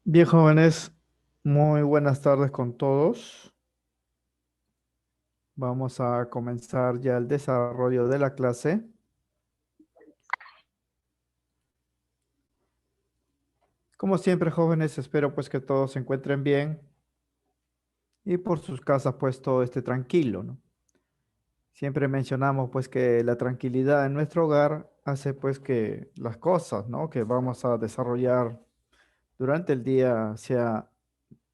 Bien, jóvenes, muy buenas tardes con todos. Vamos a comenzar ya el desarrollo de la clase. Como siempre, jóvenes, espero pues que todos se encuentren bien y por sus casas pues todo esté tranquilo, ¿no? Siempre mencionamos pues que la tranquilidad en nuestro hogar hace pues que las cosas, ¿no? Que vamos a desarrollar durante el día sea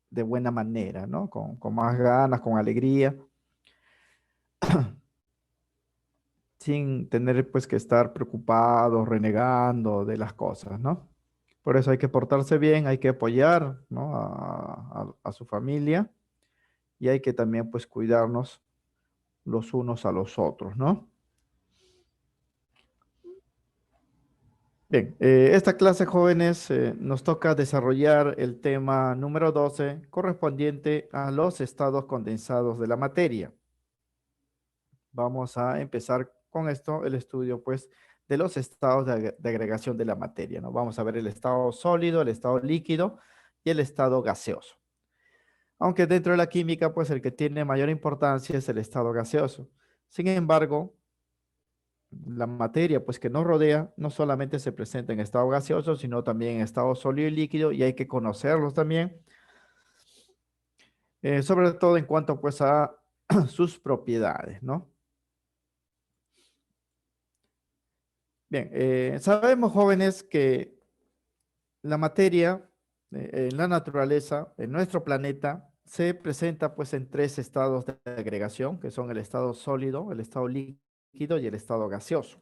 de buena manera, ¿no? Con más ganas, con alegría, sin tener pues que estar preocupados, renegando de las cosas, ¿no? Por eso hay que portarse bien, hay que apoyar, ¿no? a su familia y hay que también pues cuidarnos los unos a los otros, ¿no? Bien, esta clase, jóvenes, nos toca desarrollar el tema número 12 correspondiente a los estados condensados de la materia. Vamos a empezar con esto, el estudio, pues, de los estados de agregación de la materia, ¿no? Vamos a ver el estado sólido, el estado líquido y el estado gaseoso. Aunque dentro de la química, pues, el que tiene mayor importancia es el estado gaseoso. Sin embargo, la materia, pues, que nos rodea, no solamente se presenta en estado gaseoso, sino también en estado sólido y líquido, y hay que conocerlos también, sobre todo en cuanto, pues, a sus propiedades, ¿no? Bien, sabemos, jóvenes, que la materia en la naturaleza, en nuestro planeta, se presenta pues en tres estados de agregación, que son el estado sólido, el estado líquido y el estado gaseoso.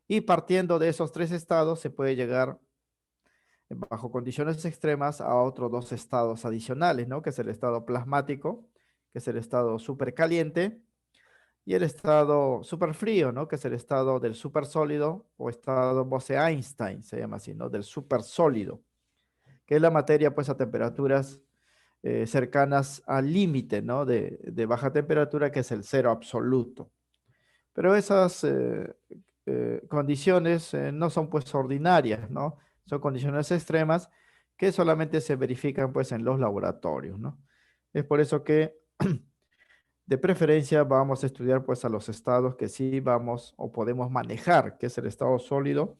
Y partiendo de esos tres estados se puede llegar bajo condiciones extremas a otros dos estados adicionales, ¿no? Que es el estado plasmático, que es el estado supercaliente, y el estado superfrío, ¿no? Que es el estado del supersólido o estado Bose-Einstein, se llama así, ¿no? Del supersólido, que es la materia pues a temperaturas cercanas al límite, ¿no? De baja temperatura, que es el cero absoluto. Pero esas condiciones no son pues ordinarias, ¿no? Son condiciones extremas que solamente se verifican pues en los laboratorios, ¿no? Es por eso que de preferencia vamos a estudiar pues a los estados que sí vamos o podemos manejar, que es el estado sólido,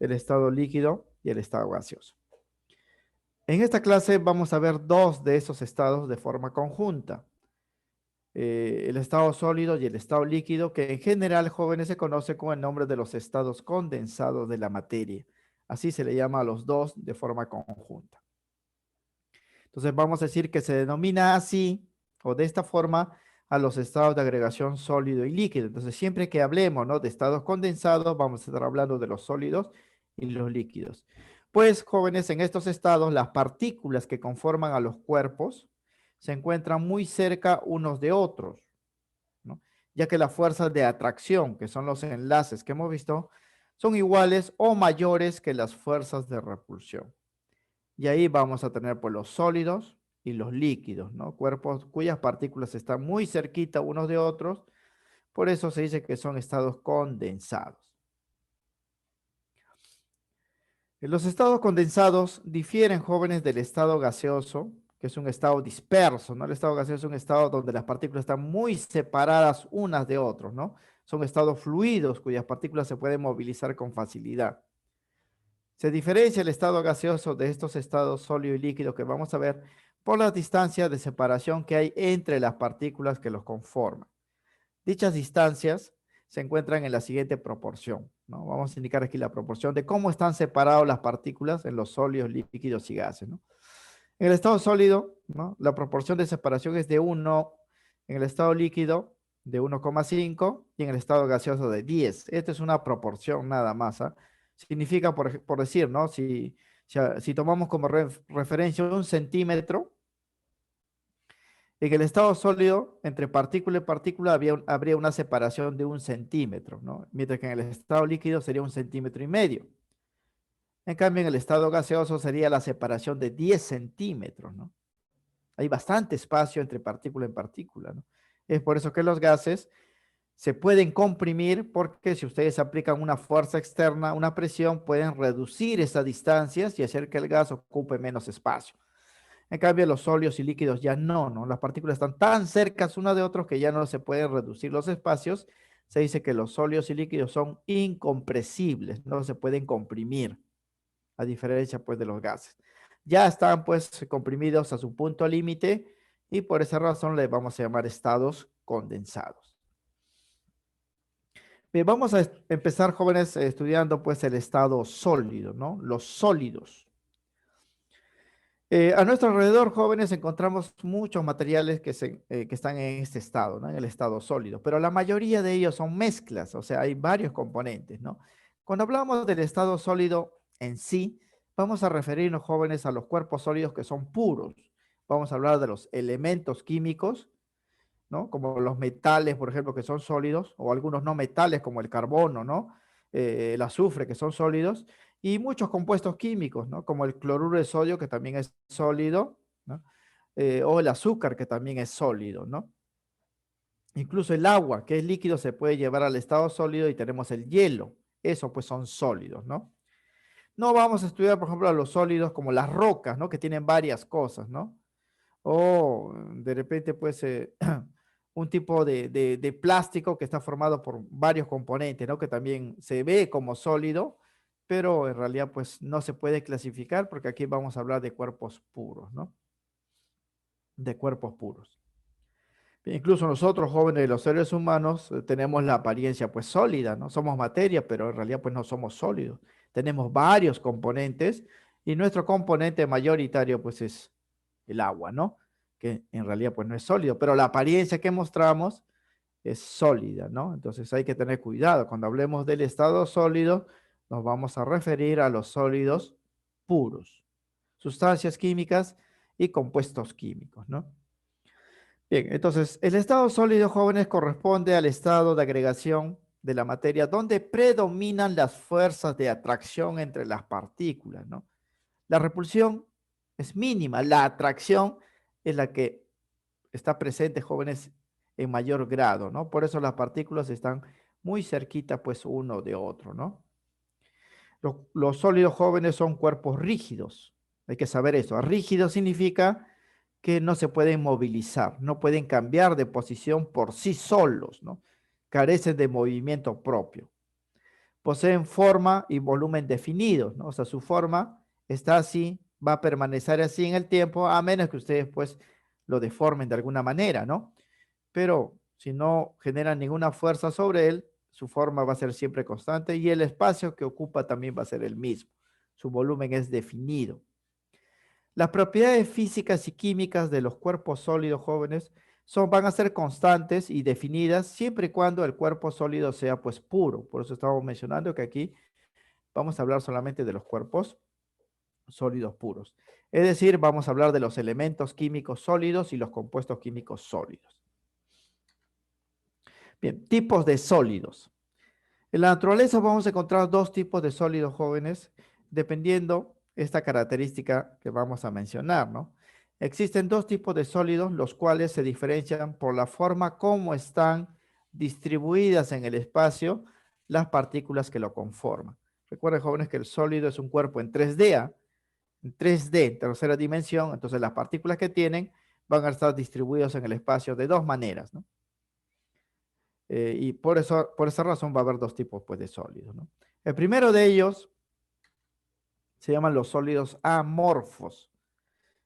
el estado líquido y el estado gaseoso. En esta clase vamos a ver dos de esos estados de forma conjunta. El estado sólido y el estado líquido, que en general, jóvenes, se conoce con el nombre de los estados condensados de la materia. Así se le llama a los dos de forma conjunta. Entonces vamos a decir que se denomina así o de esta forma a los estados de agregación sólido y líquido. Entonces siempre que hablemos, ¿no?, de estados condensados, vamos a estar hablando de los sólidos y los líquidos. Pues, jóvenes, en estos estados las partículas que conforman a los cuerpos se encuentran muy cerca unos de otros, ¿no? Ya que las fuerzas de atracción, que son los enlaces que hemos visto, son iguales o mayores que las fuerzas de repulsión. Y ahí vamos a tener pues los sólidos y los líquidos, ¿no? Cuerpos cuyas partículas están muy cerquita unos de otros, por eso se dice que son estados condensados. Los estados condensados difieren, jóvenes, del estado gaseoso, que es un estado disperso, ¿no? El estado gaseoso es un estado donde las partículas están muy separadas unas de otros, ¿no? Son estados fluidos cuyas partículas se pueden movilizar con facilidad. Se diferencia el estado gaseoso de estos estados sólido y líquido que vamos a ver por las distancias de separación que hay entre las partículas que los conforman. Dichas distancias se encuentran en la siguiente proporción, ¿no? Vamos a indicar aquí la proporción de cómo están separadas las partículas en los sólidos, líquidos y gases, ¿no? En el estado sólido, ¿no?, la proporción de separación es de 1, en el estado líquido de 1,5 y en el estado gaseoso de 10. Esta es una proporción nada más, ¿ah? Significa, por decir, ¿no? Si tomamos como referencia un centímetro, en el estado sólido, entre partícula y partícula habría una separación de 1 centímetro, ¿no? Mientras que en el estado líquido sería 1,5 centímetros. En cambio, en el estado gaseoso sería la separación de 10 centímetros, ¿no? Hay bastante espacio entre partícula y partícula, ¿no? Es por eso que los gases se pueden comprimir porque si ustedes aplican una fuerza externa, una presión, pueden reducir esas distancias y hacer que el gas ocupe menos espacio. En cambio, los sólidos y líquidos ya no, ¿no? Las partículas están tan cercas una de otras que ya no se pueden reducir los espacios. Se dice que los sólidos y líquidos son incompresibles, no se pueden comprimir, a diferencia pues de los gases. Ya están pues comprimidos a su punto límite y por esa razón les vamos a llamar estados condensados. Bien, vamos a empezar, jóvenes, estudiando pues el estado sólido, ¿no? Los sólidos. A nuestro alrededor, jóvenes, encontramos muchos materiales que están en este estado, ¿no? En el estado sólido, pero la mayoría de ellos son mezclas, o sea, hay varios componentes, ¿no? Cuando hablamos del estado sólido en sí, vamos a referirnos, jóvenes, a los cuerpos sólidos que son puros. Vamos a hablar de los elementos químicos, ¿no? Como los metales, por ejemplo, que son sólidos, o algunos no metales como el carbono, ¿no? El azufre, que son sólidos, y muchos compuestos químicos, ¿no? Como el cloruro de sodio, que también es sólido, ¿no? O el azúcar, que también es sólido, ¿no? Incluso el agua, que es líquido, se puede llevar al estado sólido y tenemos el hielo. Eso pues son sólidos, ¿no? No vamos a estudiar, por ejemplo, a los sólidos como las rocas, ¿no? Que tienen varias cosas, ¿no? O de repente, pues, un tipo de plástico que está formado por varios componentes, ¿no? Que también se ve como sólido, pero en realidad, pues, no se puede clasificar porque aquí vamos a hablar de cuerpos puros, ¿no? De cuerpos puros. Incluso nosotros, jóvenes, los seres humanos, tenemos la apariencia, pues, sólida, ¿no? Somos materia, pero en realidad, pues, no somos sólidos. Tenemos varios componentes y nuestro componente mayoritario, pues, es el agua, ¿no? Que en realidad pues no es sólido, pero la apariencia que mostramos es sólida, ¿no? Entonces hay que tener cuidado. Cuando hablemos del estado sólido, nos vamos a referir a los sólidos puros, sustancias químicas y compuestos químicos, ¿no? Bien, entonces el estado sólido, jóvenes, corresponde al estado de agregación de la materia donde predominan las fuerzas de atracción entre las partículas, ¿no? La repulsión es mínima, la atracción es la que está presente, jóvenes, en mayor grado, ¿no? Por eso las partículas están muy cerquita, pues, uno de otro, ¿no? Los sólidos, jóvenes, son cuerpos rígidos. Hay que saber eso. Rígido significa que no se pueden movilizar, no pueden cambiar de posición por sí solos, ¿no? Carecen de movimiento propio. Poseen forma y volumen definidos, ¿no? O sea, su forma está así, va a permanecer así en el tiempo, a menos que ustedes, pues, lo deformen de alguna manera, ¿no? Pero si no generan ninguna fuerza sobre él, su forma va a ser siempre constante y el espacio que ocupa también va a ser el mismo. Su volumen es definido. Las propiedades físicas y químicas de los cuerpos sólidos, jóvenes, van a ser constantes y definidas siempre y cuando el cuerpo sólido sea pues puro. Por eso estamos mencionando que aquí vamos a hablar solamente de los cuerpos sólidos puros. Es decir, vamos a hablar de los elementos químicos sólidos y los compuestos químicos sólidos. Bien, tipos de sólidos. En la naturaleza vamos a encontrar dos tipos de sólidos, jóvenes, dependiendo esta característica que vamos a mencionar, ¿no? Existen dos tipos de sólidos, los cuales se diferencian por la forma como están distribuidas en el espacio las partículas que lo conforman. Recuerden, jóvenes, que el sólido es un cuerpo en 3D, en 3D, tercera dimensión, entonces las partículas que tienen van a estar distribuidas en el espacio de dos maneras, ¿no? Y por esa razón va a haber dos tipos pues, de sólidos, ¿no? El primero de ellos se llaman los sólidos amorfos.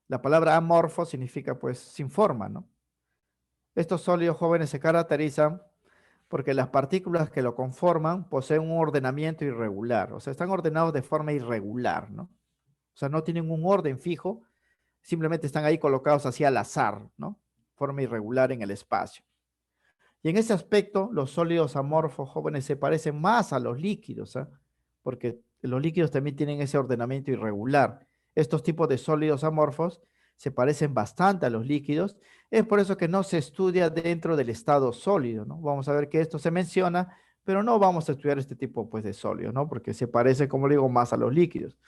La palabra amorfo significa pues sin forma, ¿no? Estos sólidos, jóvenes, se caracterizan porque las partículas que lo conforman poseen un ordenamiento irregular, o sea, están ordenados de forma irregular, ¿no? O sea, no tienen un orden fijo, simplemente están ahí colocados así al azar, ¿no? Forma irregular en el espacio. Y en ese aspecto, los sólidos amorfos, jóvenes, se parecen más a los líquidos, ¿eh? Porque los líquidos también tienen ese ordenamiento irregular. Estos tipos de sólidos amorfos se parecen bastante a los líquidos. Es por eso que no se estudia dentro del estado sólido, ¿no? Vamos a ver que esto se menciona, pero no vamos a estudiar este tipo, pues, de sólidos, ¿no? Porque se parece, como le digo, más a los líquidos.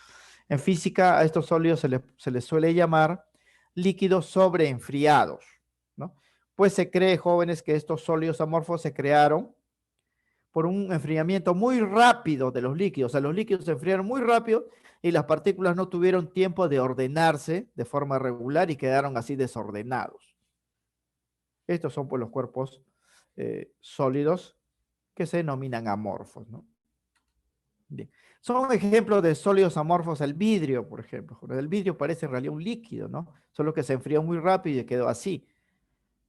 En física, a estos sólidos se les suele llamar líquidos sobreenfriados, ¿no? pues se cree, jóvenes, que estos sólidos amorfos se crearon por un enfriamiento muy rápido de los líquidos. O sea, los líquidos se enfriaron muy rápido y las partículas no tuvieron tiempo de ordenarse de forma regular y quedaron así desordenados. Estos son pues los cuerpos sólidos que se denominan amorfos, ¿no? Bien. Son ejemplos de sólidos amorfos el vidrio, por ejemplo. El vidrio parece en realidad un líquido, ¿no? Solo que se enfrió muy rápido y quedó así.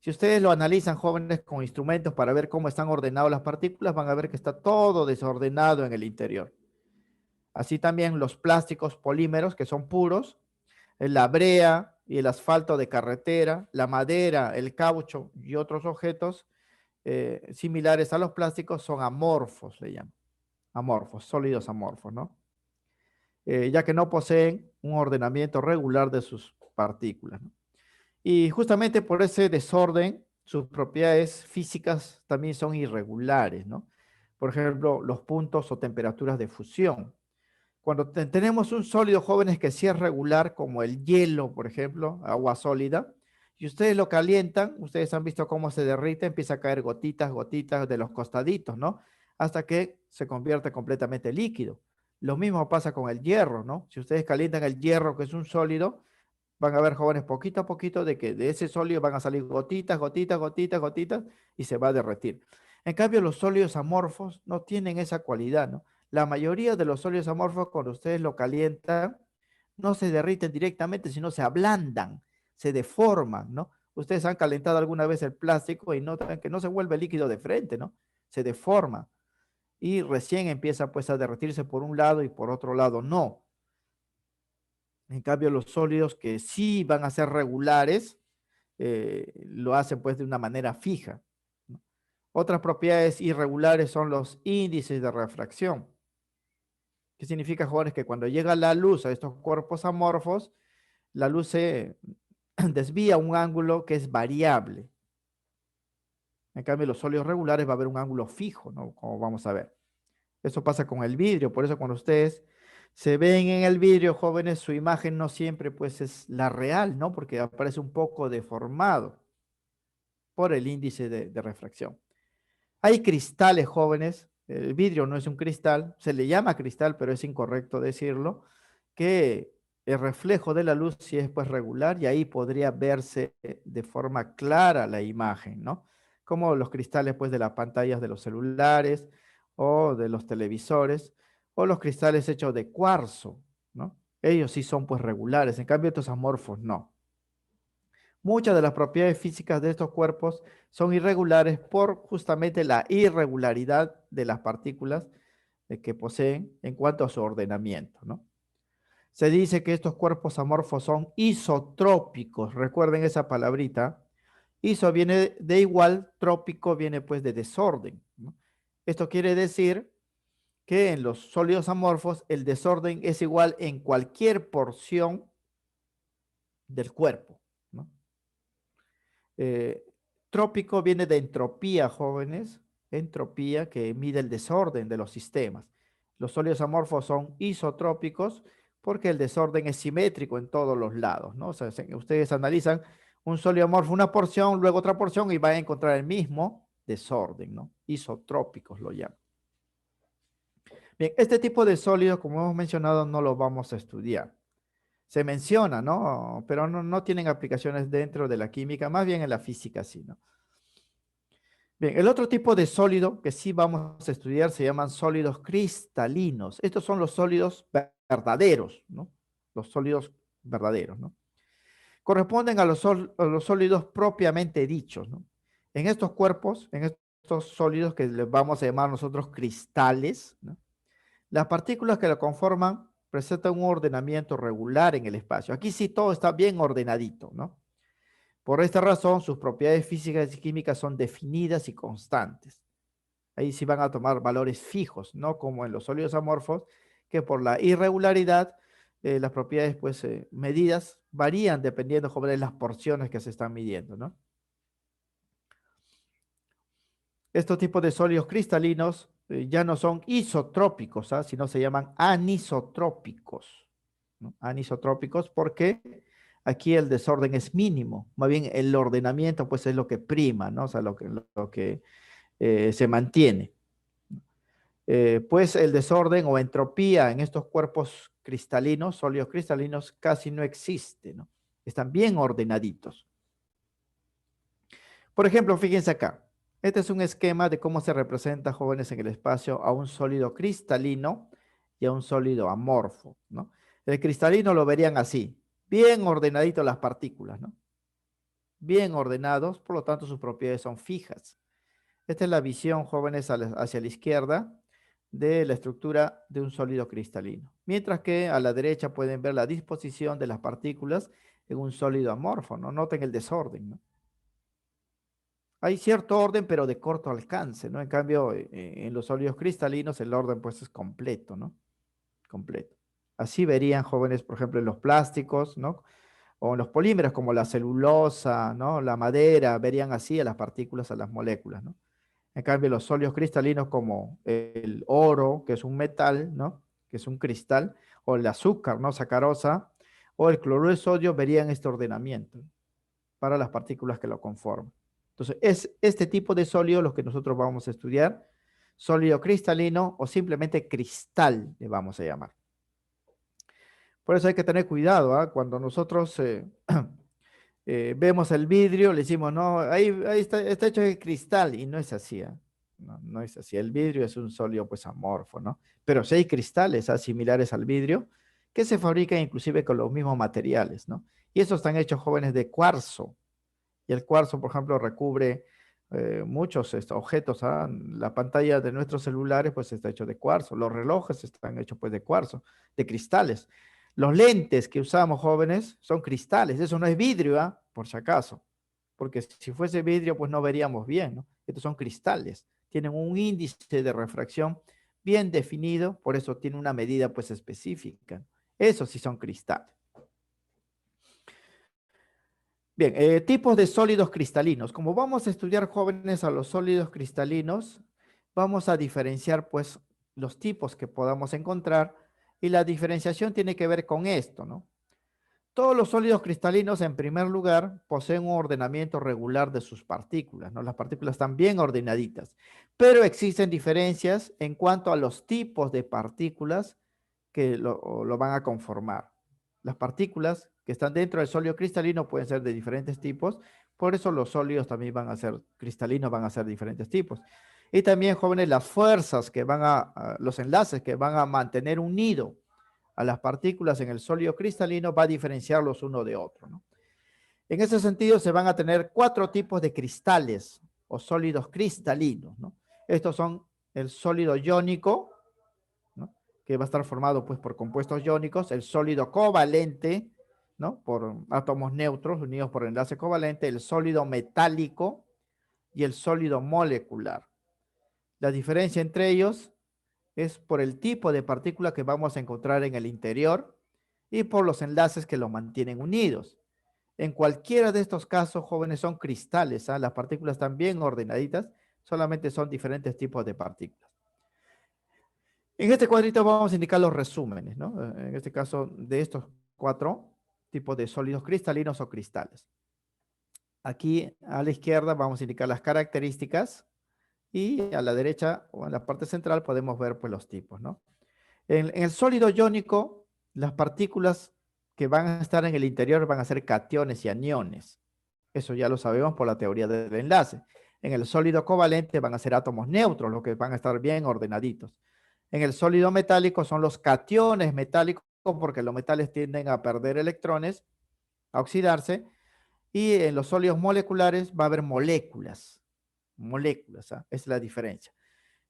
Si ustedes lo analizan, jóvenes, con instrumentos para ver cómo están ordenadas las partículas, van a ver que está todo desordenado en el interior. Así también los plásticos polímeros, que son puros, la brea y el asfalto de carretera, la madera, el caucho y otros objetos similares a los plásticos son amorfos, le llaman. Amorfos, sólidos amorfos, ¿no? Ya que no poseen un ordenamiento regular de sus partículas, ¿no? Y justamente por ese desorden, sus propiedades físicas también son irregulares, ¿no? Por ejemplo, los puntos o temperaturas de fusión. Cuando tenemos un sólido, jóvenes, que sí es regular, como el hielo, por ejemplo, agua sólida, y ustedes lo calientan, ustedes han visto cómo se derrite, empieza a caer gotitas, gotitas de los costaditos, ¿no? Hasta que se convierte completamente líquido. Lo mismo pasa con el hierro, ¿no? Si ustedes calientan el hierro, que es un sólido, van a ver, jóvenes, poquito a poquito de que de ese sólido van a salir gotitas, gotitas, gotitas, gotitas y se va a derretir. En cambio, los sólidos amorfos no tienen esa cualidad, ¿no? La mayoría de los sólidos amorfos, cuando ustedes lo calientan, no se derriten directamente, sino se ablandan, se deforman, ¿no? Ustedes han calentado alguna vez el plástico y notan que no se vuelve líquido de frente, ¿no? Se deforma y recién empieza pues a derretirse por un lado y por otro lado no. En cambio, los sólidos que sí van a ser regulares, lo hacen pues de una manera fija, ¿no? Otras propiedades irregulares son los índices de refracción. ¿Qué significa, jóvenes? Que cuando llega la luz a estos cuerpos amorfos, la luz se desvía a un ángulo que es variable. En cambio, los sólidos regulares va a haber un ángulo fijo, ¿no? Como vamos a ver. Eso pasa con el vidrio, por eso cuando ustedes se ven en el vidrio, jóvenes, su imagen no siempre pues es la real, ¿no? Porque aparece un poco deformado por el índice de refracción. Hay cristales, jóvenes, el vidrio no es un cristal, se le llama cristal, pero es incorrecto decirlo, que el reflejo de la luz sí es pues regular y ahí podría verse de forma clara la imagen, ¿no? Como los cristales pues de las pantallas de los celulares o de los televisores o los cristales hechos de cuarzo, ¿no? Ellos sí son pues regulares, en cambio estos amorfos no. Muchas de las propiedades físicas de estos cuerpos son irregulares por justamente la irregularidad de las partículas que poseen en cuanto a su ordenamiento, ¿no? Se dice que estos cuerpos amorfos son isotrópicos. Recuerden esa palabrita. Iso viene de igual, trópico viene pues de desorden, ¿no? Esto quiere decir que en los sólidos amorfos el desorden es igual en cualquier porción del cuerpo, ¿no? Eh, Trópico viene de entropía, jóvenes, entropía que mide el desorden de los sistemas. Los sólidos amorfos son isotrópicos porque el desorden es simétrico en todos los lados, ¿no? O sea, ustedes analizan un sólido amorfo, una porción, luego otra porción y van a encontrar el mismo desorden, ¿no? Isotrópicos lo llaman. Bien, este tipo de sólidos, como hemos mencionado, no lo vamos a estudiar. Se menciona, ¿no? Pero no tienen aplicaciones dentro de la química, más bien en la física, sí, ¿no? Bien, el otro tipo de sólido que sí vamos a estudiar se llaman sólidos cristalinos. Estos son los sólidos verdaderos, ¿no? Los sólidos verdaderos, ¿no? Corresponden a a los sólidos propiamente dichos, ¿no? En estos cuerpos, en estos sólidos que les vamos a llamar nosotros cristales, ¿no? Las partículas que lo conforman presentan un ordenamiento regular en el espacio. Aquí sí todo está bien ordenadito, ¿no? Por esta razón, sus propiedades físicas y químicas son definidas y constantes. Ahí sí van a tomar valores fijos, no como en los sólidos amorfos, que por la irregularidad, las propiedades pues medidas varían dependiendo de las porciones que se están midiendo, ¿no? Estos tipos de sólidos cristalinos ya no son isotrópicos, sino se llaman anisotrópicos, ¿no? Anisotrópicos porque aquí el desorden es mínimo. Más bien el ordenamiento pues es lo que prima, ¿no? O sea, lo que se mantiene. Pues el desorden o entropía en estos cuerpos cristalinos, sólidos cristalinos, casi no existe, ¿no? Están bien ordenaditos. Por ejemplo, fíjense acá. Este es un esquema de cómo se representa, jóvenes, en el espacio a un sólido cristalino y a un sólido amorfo, ¿no? El cristalino lo verían así, bien ordenaditos las partículas, ¿no? Bien ordenados, por lo tanto sus propiedades son fijas. Esta es la visión, jóvenes, hacia la izquierda de la estructura de un sólido cristalino. Mientras que a la derecha pueden ver la disposición de las partículas en un sólido amorfo, ¿no? Noten el desorden, ¿no? Hay cierto orden, pero de corto alcance, ¿no? En cambio, en los sólidos cristalinos el orden pues es completo, ¿no? Completo. Así verían, jóvenes, por ejemplo, en los plásticos, ¿no? O en los polímeros como la celulosa, ¿no? La madera, verían así a las partículas, a las moléculas, ¿no? En cambio, los sólidos cristalinos como el oro, que es un metal, ¿no? Que es un cristal, o el azúcar, ¿no? Sacarosa, o el cloruro de sodio, verían este ordenamiento para las partículas que lo conforman. Entonces, es este tipo de sólido los que nosotros vamos a estudiar, sólido cristalino o simplemente cristal, le vamos a llamar. Por eso hay que tener cuidado, ¿eh? Cuando nosotros vemos el vidrio, le decimos, no, ahí está hecho de cristal, y no es así, ¿eh? No, no es así. El vidrio es un sólido pues amorfo, ¿no? Pero sí hay cristales similares al vidrio que se fabrican inclusive con los mismos materiales, ¿no? Y esos están hechos, jóvenes, de cuarzo. Y el cuarzo, por ejemplo, recubre muchos objetos. La pantalla de nuestros celulares pues está hecho de cuarzo. Los relojes están hechos pues de cuarzo, de cristales. Los lentes que usamos, jóvenes, son cristales. Eso no es vidrio, por si acaso. Porque si fuese vidrio pues no veríamos bien, ¿no? Estos son cristales. Tienen un índice de refracción bien definido, por eso tiene una medida pues específica. Esos sí son cristales. Bien, tipos de sólidos cristalinos. Como vamos a estudiar, jóvenes, a los sólidos cristalinos, vamos a diferenciar pues los tipos que podamos encontrar, y la diferenciación tiene que ver con esto, ¿no? Todos los sólidos cristalinos, en primer lugar, poseen un ordenamiento regular de sus partículas, ¿no? Las partículas están bien ordenaditas, pero existen diferencias en cuanto a los tipos de partículas que lo van a conformar. Las partículas que están dentro del sólido cristalino pueden ser de diferentes tipos, por eso los sólidos también van a ser cristalinos, van a ser diferentes tipos. Y también, jóvenes, las fuerzas que los enlaces que van a mantener unido a las partículas en el sólido cristalino va a diferenciarlos uno de otro, ¿no? En ese sentido, se van a tener 4 tipos de cristales o sólidos cristalinos, ¿no? Estos son el sólido iónico, ¿no? Que va a estar formado pues por compuestos iónicos, el sólido covalente, ¿no? Por átomos neutros unidos por enlace covalente, el sólido metálico y el sólido molecular. La diferencia entre ellos es por el tipo de partícula que vamos a encontrar en el interior y por los enlaces que los mantienen unidos. En cualquiera de estos casos, jóvenes, son cristales, ¿ah? Las partículas están bien ordenaditas, solamente son diferentes tipos de partículas. En este cuadrito vamos a indicar los resúmenes, ¿no? En este caso, de estos 4 tipos de sólidos cristalinos o cristales. Aquí a la izquierda vamos a indicar las características y a la derecha o en la parte central podemos ver pues los tipos, ¿no? En el sólido iónico, las partículas que van a estar en el interior van a ser cationes y aniones. Eso ya lo sabemos por la teoría del enlace. En el sólido covalente van a ser átomos neutros, los que van a estar bien ordenaditos. En el sólido metálico son los cationes metálicos, porque los metales tienden a perder electrones, a oxidarse. Y en los sólidos moleculares va a haber moléculas. Moléculas, ¿ah? Esa es la diferencia.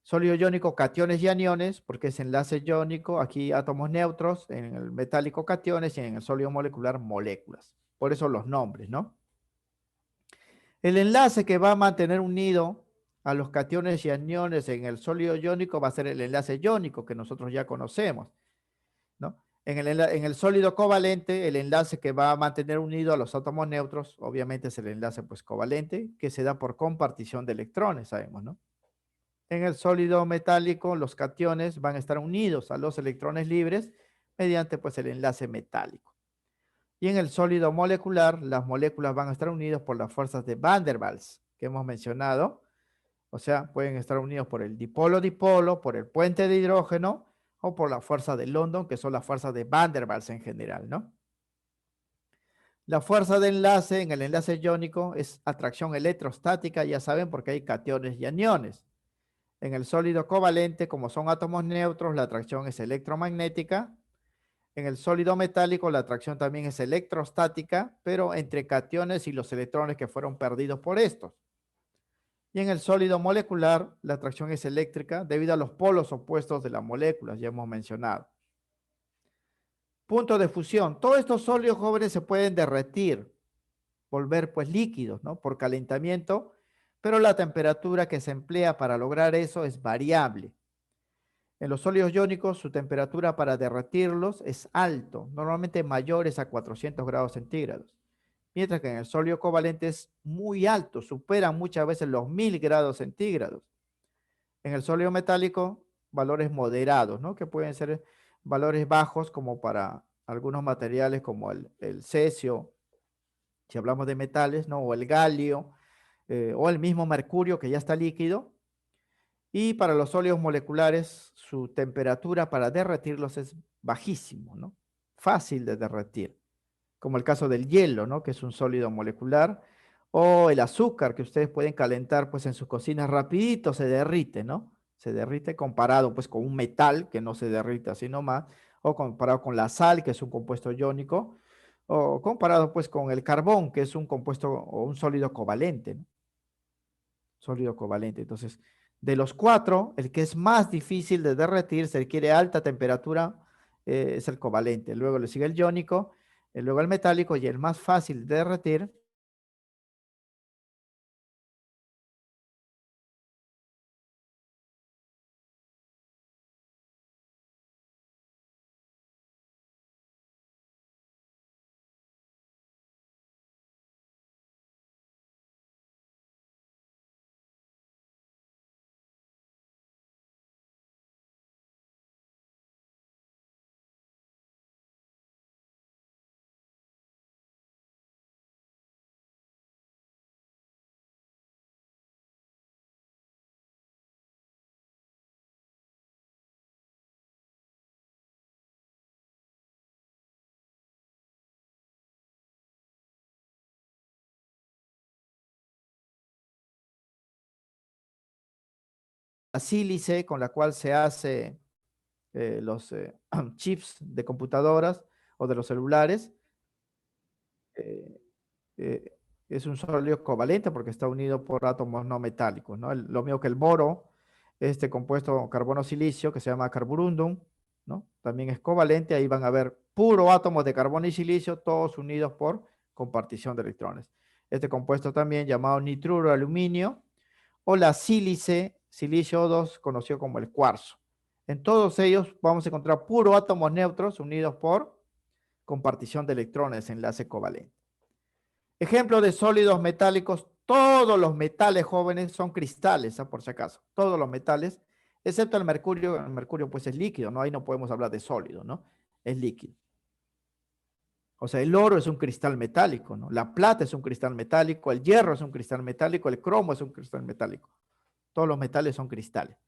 Sólido iónico, cationes y aniones, porque es enlace iónico, aquí átomos neutros, en el metálico cationes y en el sólido molecular moléculas. Por eso los nombres, ¿no? El enlace que va a mantener unido a los cationes y aniones en el sólido iónico va a ser el enlace iónico que nosotros ya conocemos, ¿no? En el sólido covalente, el enlace que va a mantener unido a los átomos neutros, obviamente es el enlace pues covalente, que se da por compartición de electrones, sabemos, ¿no? En el sólido metálico, los cationes van a estar unidos a los electrones libres mediante pues el enlace metálico. Y en el sólido molecular, las moléculas van a estar unidas por las fuerzas de Van der Waals que hemos mencionado. O sea, pueden estar unidos por el dipolo-dipolo, por el puente de hidrógeno o por la fuerza de London, que son las fuerzas de Van der Waals en general, ¿no? La fuerza de enlace en el enlace iónico es atracción electrostática, ya saben, porque hay cationes y aniones. En el sólido covalente, como son átomos neutros, la atracción es electromagnética. En el sólido metálico, la atracción también es electrostática, pero entre cationes y los electrones que fueron perdidos por estos. Y en el sólido molecular, la atracción es eléctrica debido a los polos opuestos de las moléculas, ya hemos mencionado. Punto de fusión. Todos estos sólidos jóvenes se pueden derretir, volver pues líquidos, ¿no? Por calentamiento, pero la temperatura que se emplea para lograr eso es variable. En los sólidos iónicos, su temperatura para derretirlos es alto, normalmente mayores a 400 grados centígrados, mientras que en el sólido covalente es muy alto, superan muchas veces los 1000 grados centígrados. En el sólido metálico, valores moderados, ¿no? Que pueden ser valores bajos como para algunos materiales como el cesio, si hablamos de metales, ¿no? O el galio, o el mismo mercurio que ya está líquido. Y para los sólidos moleculares, su temperatura para derretirlos es bajísimo, ¿no? Fácil de derretir, como el caso del hielo, ¿no? Que es un sólido molecular, o el azúcar que ustedes pueden calentar pues en sus cocinas rapidito, se derrite, ¿no? Se derrite comparado pues con un metal que no se derrite así nomás, o comparado con la sal, que es un compuesto iónico, o comparado pues con el carbón, que es un compuesto o un sólido covalente, ¿no? Sólido covalente. Entonces, de los cuatro, el que es más difícil de derretir, se requiere alta temperatura, es el covalente. Luego le sigue el iónico, luego el metálico y el más fácil de derretir. La sílice con la cual se hace los chips de computadoras o de los celulares. eh, eh, es un sólido covalente porque está unido por átomos no metálicos, ¿no? Lo mismo que el boro, este compuesto carbono-silicio que se llama carborundum, ¿no? También es covalente, ahí van a ver puro átomos de carbono y silicio, todos unidos por compartición de electrones. Este compuesto también llamado nitruro de aluminio o la sílice, silicio 2, conocido como el cuarzo. En todos ellos vamos a encontrar puro átomos neutros unidos por compartición de electrones, enlace covalente. Ejemplo de sólidos metálicos, todos los metales jóvenes son cristales, ¿eh? Por si acaso, todos los metales, excepto el mercurio pues es líquido, ¿no? Ahí no podemos hablar de sólido, ¿no? Es líquido. O sea, el oro es un cristal metálico, ¿no? La plata es un cristal metálico, el hierro es un cristal metálico, el cromo es un cristal metálico. Todos los metales son cristales.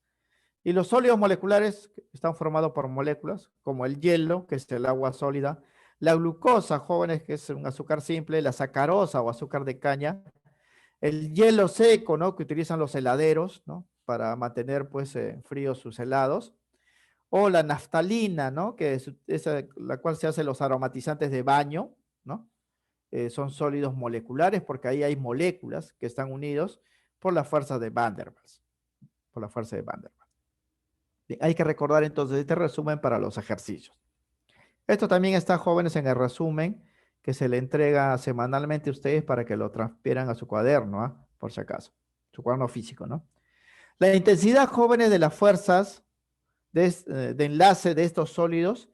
Y los sólidos moleculares están formados por moléculas, como el hielo, que es el agua sólida, la glucosa, jóvenes, que es un azúcar simple, la sacarosa o azúcar de caña, el hielo seco, ¿no? Que utilizan los heladeros, ¿no? Para mantener, pues, fríos sus helados, o la naftalina, ¿no? Que es la cual se hacen los aromatizantes de baño, ¿no? Son sólidos moleculares porque ahí hay moléculas que están unidos por la fuerza de Van der Waals, por la fuerza de Van der Waals. Hay que recordar entonces este resumen para los ejercicios. Esto también está, jóvenes, en el resumen que se le entrega semanalmente a ustedes para que lo transfieran a su cuaderno, ¿ah? Por si acaso, su cuaderno físico, ¿no? La intensidad, jóvenes, de las fuerzas de enlace de estos sólidos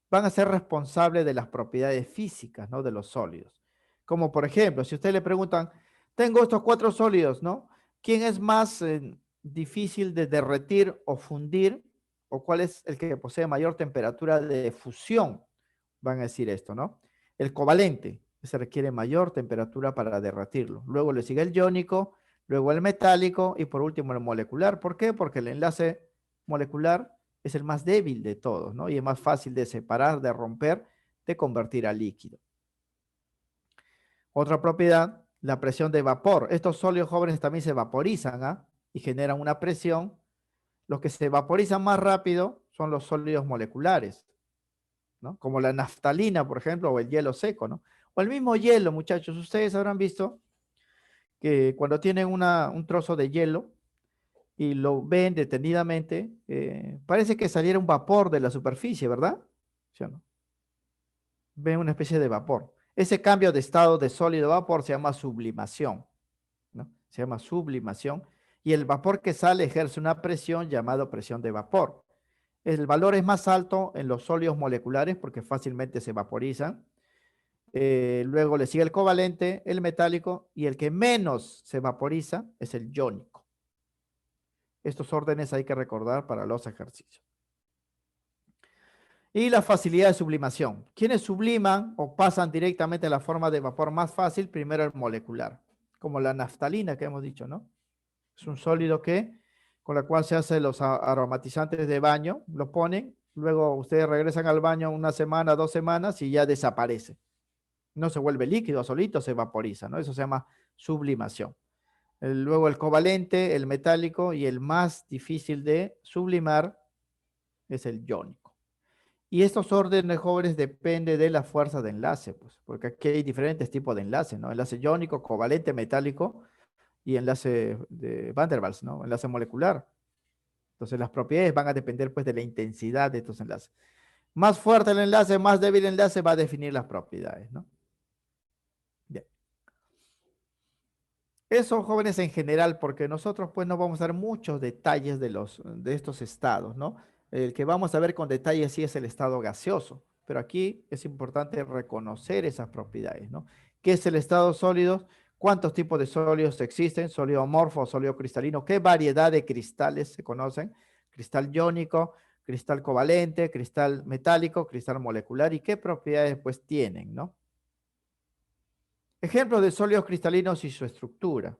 van a ser responsables de las propiedades físicas, ¿no? De los sólidos. Como por ejemplo, si ustedes le preguntan, tengo estos cuatro sólidos, ¿no? ¿Quién es más difícil de derretir o fundir? ¿O cuál es el que posee mayor temperatura de fusión? Van a decir esto, ¿no? El covalente, se requiere mayor temperatura para derretirlo. Luego le sigue el iónico, luego el metálico y por último el molecular. ¿Por qué? Porque el enlace molecular es el más débil de todos, ¿no? Y es más fácil de separar, de romper, de convertir a líquido. Otra propiedad, la presión de vapor. Estos sólidos jóvenes también se vaporizan, ¿ah? Y generan una presión. Los que se vaporizan más rápido son los sólidos moleculares, ¿no? Como la naftalina, por ejemplo, o el hielo seco, ¿no? O el mismo hielo, muchachos. Ustedes habrán visto que cuando tienen un trozo de hielo y lo ven detenidamente, parece que saliera un vapor de la superficie, ¿verdad? ¿Sí o no? Ven una especie de vapor. Ese cambio de estado de sólido a vapor se llama sublimación, ¿no? Se llama sublimación. Y el vapor que sale ejerce una presión llamada presión de vapor. El valor es más alto en los sólidos moleculares porque fácilmente se vaporizan. Luego le sigue el covalente, el metálico y el que menos se vaporiza es el iónico. Estos órdenes hay que recordar para los ejercicios. Y la facilidad de sublimación. ¿Quiénes subliman o pasan directamente a la forma de vapor más fácil? Primero el molecular, como la naftalina que hemos dicho, ¿no? Es un sólido con la cual se hacen los aromatizantes de baño, lo ponen, luego ustedes regresan al baño una semana, 2 semanas y ya desaparece. No se vuelve líquido, solito se vaporiza, ¿no? Eso se llama sublimación. Luego el covalente, el metálico y el más difícil de sublimar es el iónico. Y estos órdenes jóvenes dependen de la fuerza de enlace, pues, porque aquí hay diferentes tipos de enlace, ¿no? Enlace iónico, covalente, metálico y enlace de Van der Waals, ¿no? Enlace molecular. Entonces las propiedades van a depender pues de la intensidad de estos enlaces. Más fuerte el enlace, más débil el enlace va a definir las propiedades, ¿no? Bien. Eso, jóvenes, en general, porque nosotros pues no vamos a dar muchos detalles de estos estados, ¿no? El que vamos a ver con detalle sí es el estado gaseoso, pero aquí es importante reconocer esas propiedades, ¿no? ¿Qué es el estado sólido? ¿Cuántos tipos de sólidos existen? Sólido amorfo, sólido cristalino. ¿Qué variedad de cristales se conocen? Cristal iónico, cristal covalente, cristal metálico, cristal molecular y qué propiedades pues tienen, ¿no? Ejemplos de sólidos cristalinos y su estructura.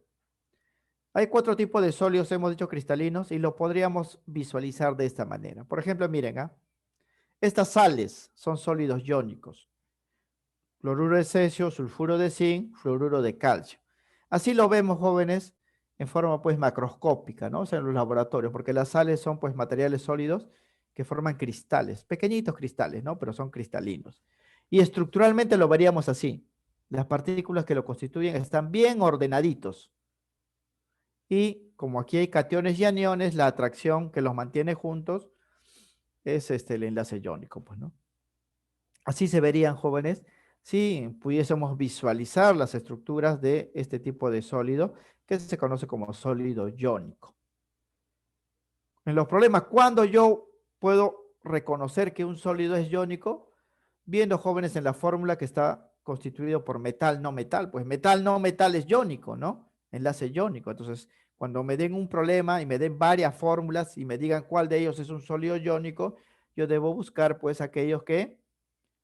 Hay 4 tipos de sólidos, hemos dicho cristalinos, y lo podríamos visualizar de esta manera. Por ejemplo, miren, ¿ah? Estas sales son sólidos iónicos. Cloruro de cesio, sulfuro de zinc, fluoruro de calcio. Así lo vemos, jóvenes, en forma pues macroscópica, ¿no? O sea, en los laboratorios, porque las sales son pues materiales sólidos que forman cristales, pequeñitos cristales, ¿no? Pero son cristalinos. Y estructuralmente lo veríamos así. Las partículas que lo constituyen están bien ordenaditos. Y como aquí hay cationes y aniones, la atracción que los mantiene juntos es el enlace iónico, pues, ¿no? Así se verían, jóvenes, si pudiésemos visualizar las estructuras de este tipo de sólido que se conoce como sólido iónico. En los problemas, ¿cuándo yo puedo reconocer que un sólido es iónico? Viendo, jóvenes, en la fórmula que está constituido por metal, no metal. Pues metal, no metal es iónico, ¿no? Enlace iónico. Entonces, cuando me den un problema y me den varias fórmulas y me digan cuál de ellos es un sólido iónico, yo debo buscar pues aquellos que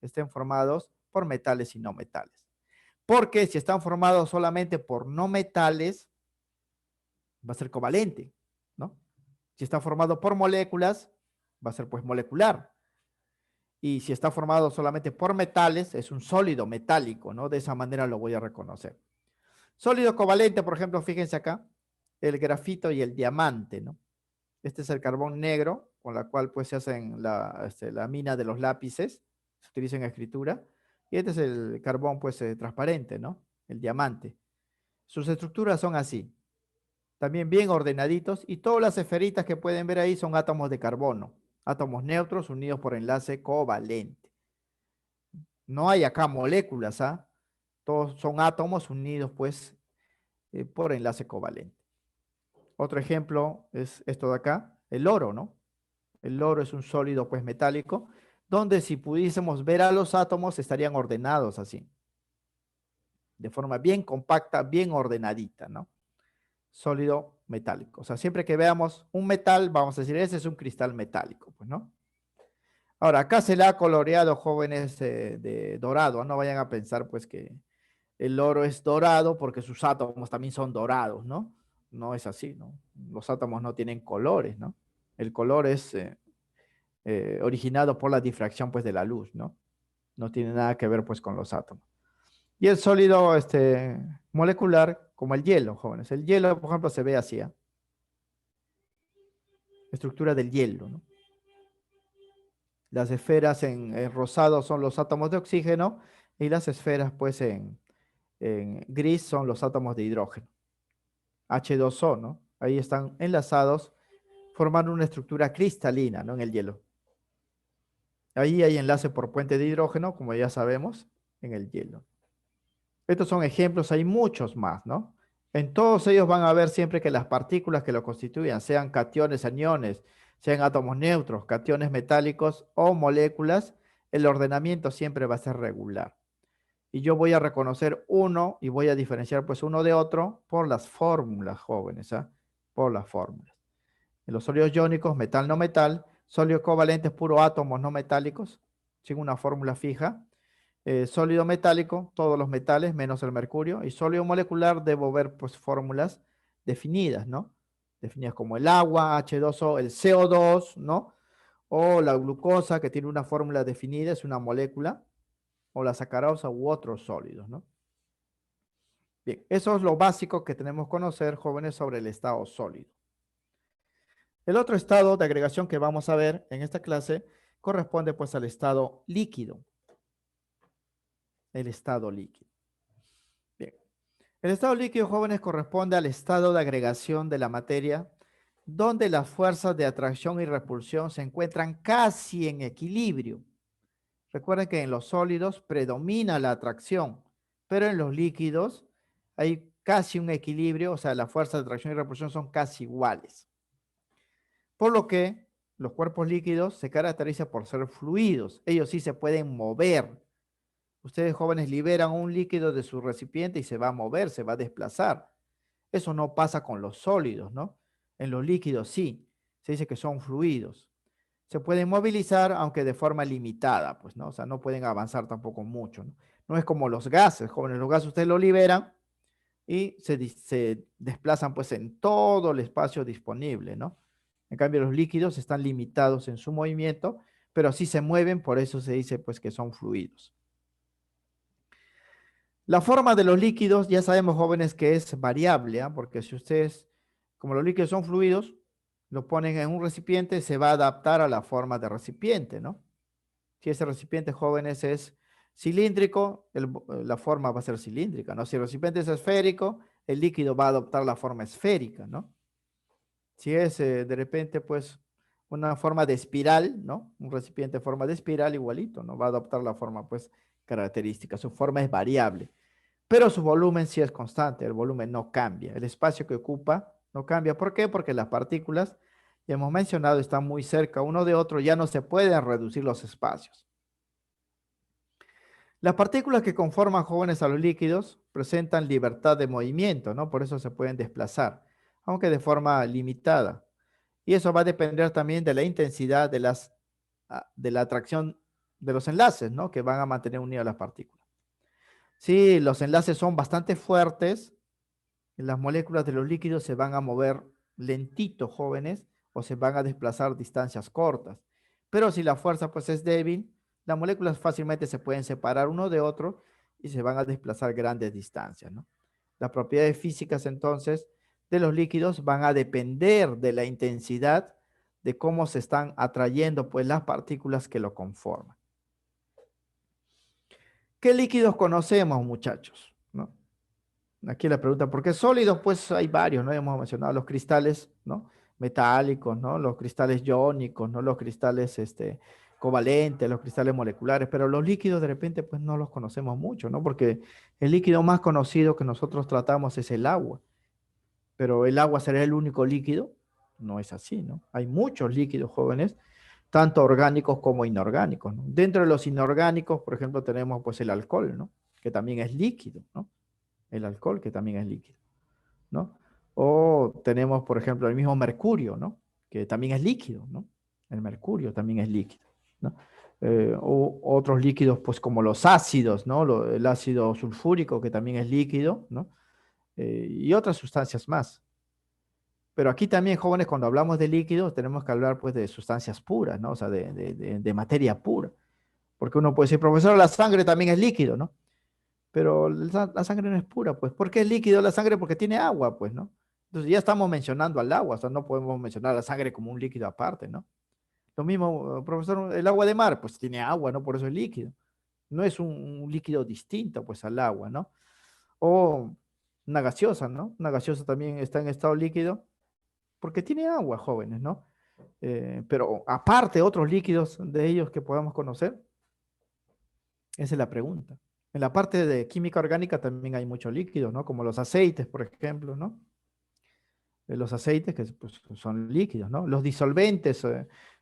estén formados por metales y no metales. Porque si están formados solamente por no metales, va a ser covalente, ¿no? Si está formado por moléculas, va a ser pues molecular. Y si está formado solamente por metales, es un sólido metálico, ¿no? De esa manera lo voy a reconocer. Sólido covalente, por ejemplo, fíjense acá, el grafito y el diamante, ¿no? Este es el carbón negro, con la cual pues se hacen la mina de los lápices, se utiliza en escritura. Y este es el carbón pues transparente, ¿no? El diamante. Sus estructuras son así, también bien ordenaditos, y todas las esferitas que pueden ver ahí son átomos de carbono, átomos neutros unidos por enlace covalente. No hay acá moléculas, ¿ah? Todos son átomos unidos pues por enlace covalente. Otro ejemplo es esto de acá, el oro, ¿no? El oro es un sólido pues metálico, donde si pudiésemos ver a los átomos estarían ordenados así, de forma bien compacta, bien ordenadita, ¿no? Sólido metálico. O sea, siempre que veamos un metal, vamos a decir, ese es un cristal metálico, pues, ¿no? Ahora, acá se le ha coloreado, jóvenes, de dorado. No vayan a pensar pues que el oro es dorado porque sus átomos también son dorados, ¿no? No es así, ¿no? Los átomos no tienen colores, ¿no? El color es originado por la difracción pues de la luz, ¿no? No tiene nada que ver pues con los átomos. Y el sólido molecular, como el hielo, jóvenes. El hielo, por ejemplo, se ve así, ¿ah? Estructura del hielo, ¿no? Las esferas en rosado son los átomos de oxígeno y las esferas pues en gris son los átomos de hidrógeno. H2O, ¿no? Ahí están enlazados formando una estructura cristalina, ¿no? En el hielo. Ahí hay enlace por puente de hidrógeno, como ya sabemos, en el hielo. Estos son ejemplos, hay muchos más, ¿no? En todos ellos van a ver siempre que las partículas que lo constituyan, sean cationes, aniones, sean átomos neutros, cationes metálicos o moléculas, el ordenamiento siempre va a ser regular. Y yo voy a reconocer uno y voy a diferenciar pues uno de otro por las fórmulas, jóvenes, ¿ah? Por las fórmulas. En los sólidos iónicos, metal no metal, sólidos covalentes, puro átomos no metálicos, sin una fórmula fija. Sólido metálico, todos los metales menos el mercurio. Y sólido molecular, debo ver pues fórmulas definidas, ¿no? Definidas como el agua, H2O, el CO2, ¿no? O la glucosa, que tiene una fórmula definida, es una molécula, o la sacarosa u otros sólidos, ¿no? Bien, eso es lo básico que tenemos que conocer, jóvenes, sobre el estado sólido. El otro estado de agregación que vamos a ver en esta clase corresponde pues al estado líquido. El estado líquido. Bien. El estado líquido, jóvenes, corresponde al estado de agregación de la materia donde las fuerzas de atracción y repulsión se encuentran casi en equilibrio. Recuerden que en los sólidos predomina la atracción, pero en los líquidos hay casi un equilibrio, o sea, las fuerzas de atracción y repulsión son casi iguales. Por lo que los cuerpos líquidos se caracterizan por ser fluidos. Ellos sí se pueden mover. Ustedes jóvenes liberan un líquido de su recipiente y se va a mover, se va a desplazar. Eso no pasa con los sólidos, ¿no? En los líquidos sí. Se dice que son fluidos. Se pueden movilizar, aunque de forma limitada, pues, ¿no? O sea, no pueden avanzar tampoco mucho, ¿no? No es como los gases, jóvenes. Los gases ustedes lo liberan y se desplazan, pues, en todo el espacio disponible, ¿no? En cambio, los líquidos están limitados en su movimiento, pero sí se mueven, por eso se dice, pues, que son fluidos. La forma de los líquidos, ya sabemos, jóvenes, que es variable, ¿ah? Porque si ustedes, como los líquidos son fluidos, lo ponen en un recipiente, se va a adaptar a la forma de recipiente, ¿no? Si ese recipiente, jóvenes, es cilíndrico, la forma va a ser cilíndrica, ¿no? Si el recipiente es esférico, el líquido va a adoptar la forma esférica, ¿no? Si es de repente, pues, una forma de espiral, ¿no? Un recipiente en forma de espiral igualito, ¿no? Va a adoptar la forma, pues, característica. Su forma es variable, pero su volumen sí es constante, el volumen no cambia, el espacio que ocupa no cambia. ¿Por qué? Porque las partículas, ya hemos mencionado, están muy cerca uno de otro, ya no se pueden reducir los espacios. Las partículas que conforman, jóvenes, a los líquidos presentan libertad de movimiento, ¿no? Por eso se pueden desplazar, aunque de forma limitada. Y eso va a depender también de la intensidad de la atracción de los enlaces, ¿no? Que van a mantener unidas las partículas. Si los enlaces son bastante fuertes, las moléculas de los líquidos se van a mover lentito, jóvenes, o se van a desplazar distancias cortas. Pero si la fuerza pues es débil, las moléculas fácilmente se pueden separar uno de otro y se van a desplazar grandes distancias, ¿no? Las propiedades físicas entonces de los líquidos van a depender de la intensidad de cómo se están atrayendo pues las partículas que lo conforman. ¿Qué líquidos conocemos, muchachos? ¿No? Aquí la pregunta, ¿por qué sólidos? Pues hay varios, ¿no? Hemos mencionado los cristales, ¿no? Metálicos, ¿no? Los cristales iónicos, ¿no? Los cristales, covalentes, los cristales moleculares, pero los líquidos de repente, pues no los conocemos mucho, ¿no? Porque el líquido más conocido que nosotros tratamos es el agua, pero ¿el agua será el único líquido? No es así, ¿no? Hay muchos líquidos, jóvenes, tanto orgánicos como inorgánicos, ¿no? Dentro de los inorgánicos, por ejemplo, tenemos pues el alcohol, ¿no? Que también es líquido, ¿no? El alcohol, que también es líquido, ¿no? O tenemos, por ejemplo, el mismo mercurio, ¿no? Que también es líquido, ¿no? El mercurio también es líquido. ¿no? O otros líquidos, pues como los ácidos, ¿no? El ácido sulfúrico, que también es líquido, ¿no? Y otras sustancias más. Pero aquí también, jóvenes, cuando hablamos de líquidos, tenemos que hablar pues de sustancias puras, ¿no? O sea, de materia pura. Porque uno puede decir, profesor, la sangre también es líquido, ¿no? Pero la sangre no es pura, pues. ¿Por qué es líquido la sangre? Porque tiene agua, pues, ¿no? Entonces ya estamos mencionando al agua, o sea, no podemos mencionar la sangre como un líquido aparte, ¿no? Lo mismo, profesor, el agua de mar, pues tiene agua, ¿no? Por eso es líquido. No es un líquido distinto, pues, al agua, ¿no? O una gaseosa, ¿no? Una gaseosa también está en estado líquido porque tiene agua, jóvenes, ¿no? Pero aparte, otros líquidos de ellos que podamos conocer, esa es la pregunta. En la parte de química orgánica también hay muchos líquidos, ¿no? Como los aceites, por ejemplo, ¿no? Los aceites que pues, son líquidos, ¿no? Los disolventes